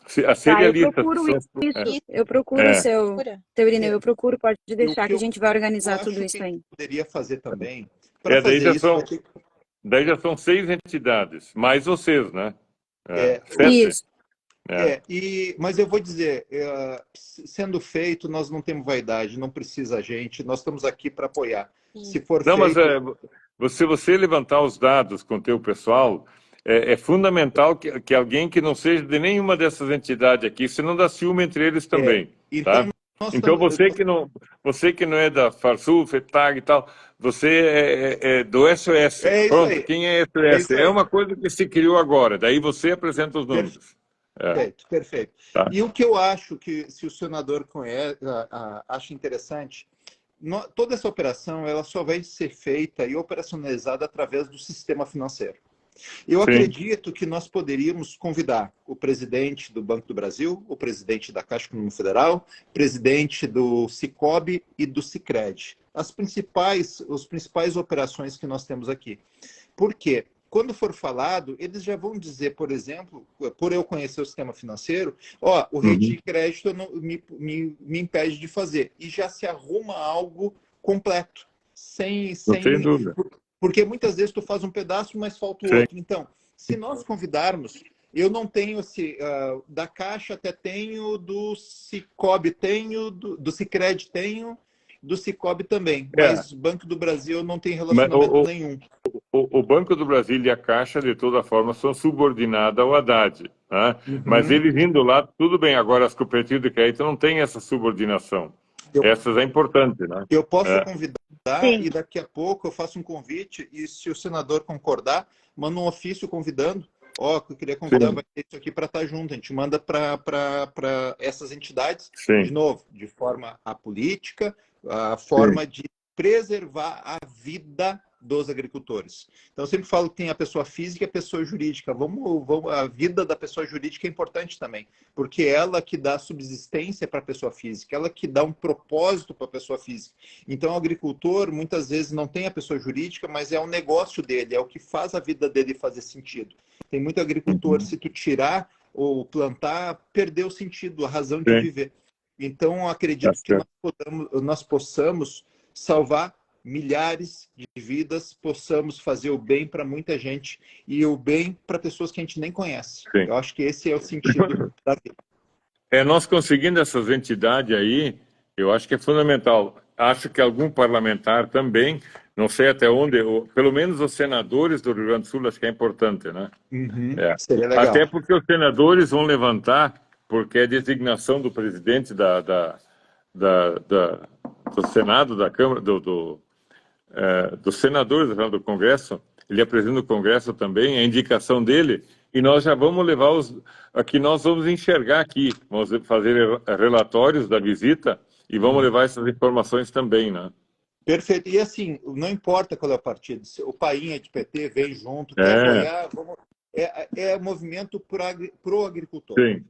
As Tá, eu cerealistas procuro são. isso. Eu procuro É, seu Irineu, eu procuro, pode E o deixar que que a eu gente vai organizar acho tudo que a isso gente aí. poderia fazer também, para daí fazer isso, vai ter daí já são 6 entidades, mais vocês, né? é, 7. Isso. mas eu vou dizer, sendo feito, nós não temos vaidade, não precisa a gente, nós estamos aqui para apoiar. Se for Não, mas feito, se você levantar os dados com o teu pessoal, é fundamental que alguém que não seja de nenhuma dessas entidades aqui, senão dá ciúme entre eles também, então tá? nós Então estamos. você que não é da Farsul, FETAG e tal, você é do SOS. É isso Pronto, aí, quem é é SOS? isso É aí. uma coisa que se criou agora, daí você apresenta os números. Perfeito, perfeito. Tá. E o que eu acho que, se o senador acha interessante, toda essa operação ela só vai ser feita e operacionalizada através do sistema financeiro. Eu Sim. acredito que nós poderíamos convidar o presidente do Banco do Brasil, o presidente da Caixa Econômica Federal, presidente do Sicob e do Sicredi. As principais operações que nós temos aqui. Por quê? Quando for falado, eles já vão dizer, por exemplo, por eu conhecer o sistema financeiro, ó, o rede de crédito não, me impede de fazer. E já se arruma algo completo. Não tem dúvida. Porque muitas vezes tu faz um pedaço, mas falta o Sim. outro. Então, se nós convidarmos, eu não tenho da Caixa até tenho, do Sicob tenho, do Sicredi tenho, do Sicob também. Mas o Banco do Brasil não tem relacionamento nenhum. O Banco do Brasil e a Caixa, de toda forma, são subordinados ao Haddad. Né? Mas eles indo lá, tudo bem. Agora, as cooperativas de crédito não têm essa subordinação. Essas é importante, né? Eu posso convidar e daqui a pouco eu faço um convite e se o senador concordar, manda um ofício convidando. Ó, que eu queria convidar, vai ter isso aqui para estar junto. A gente manda para essas entidades, Sim. de novo, de forma apolítica, a forma de preservar a vida dos agricultores. Então, eu sempre falo que tem a pessoa física e a pessoa jurídica. A vida da pessoa jurídica é importante também, porque ela que dá subsistência para a pessoa física, ela que dá um propósito para a pessoa física. Então, o agricultor, muitas vezes, não tem a pessoa jurídica, mas é o negócio dele, é o que faz a vida dele fazer sentido. Tem muito agricultor, se tu tirar ou plantar, perdeu o sentido, a razão de viver. Então, acredito que nós possamos salvar milhares de vidas, possamos fazer o bem para muita gente e o bem para pessoas que a gente nem conhece. Sim. Eu acho que esse é o sentido da vida. Nós conseguindo essas entidades aí, eu acho que é fundamental. Acho que algum parlamentar também, não sei até onde, pelo menos os senadores do Rio Grande do Sul, acho que é importante, né? Seria legal. Até porque os senadores vão levantar, porque é designação do presidente do Senado, da Câmara, dos senadores do Congresso, ele apresenta o Congresso também, a indicação dele, e nós já vamos levar aqui, nós vamos enxergar aqui, vamos fazer relatórios da visita e vamos levar essas informações também, né? Perfeito. E assim, não importa qual é o partido, se o Painha de PT vem junto, quer apoiar, é movimento pro agricultor. Sim.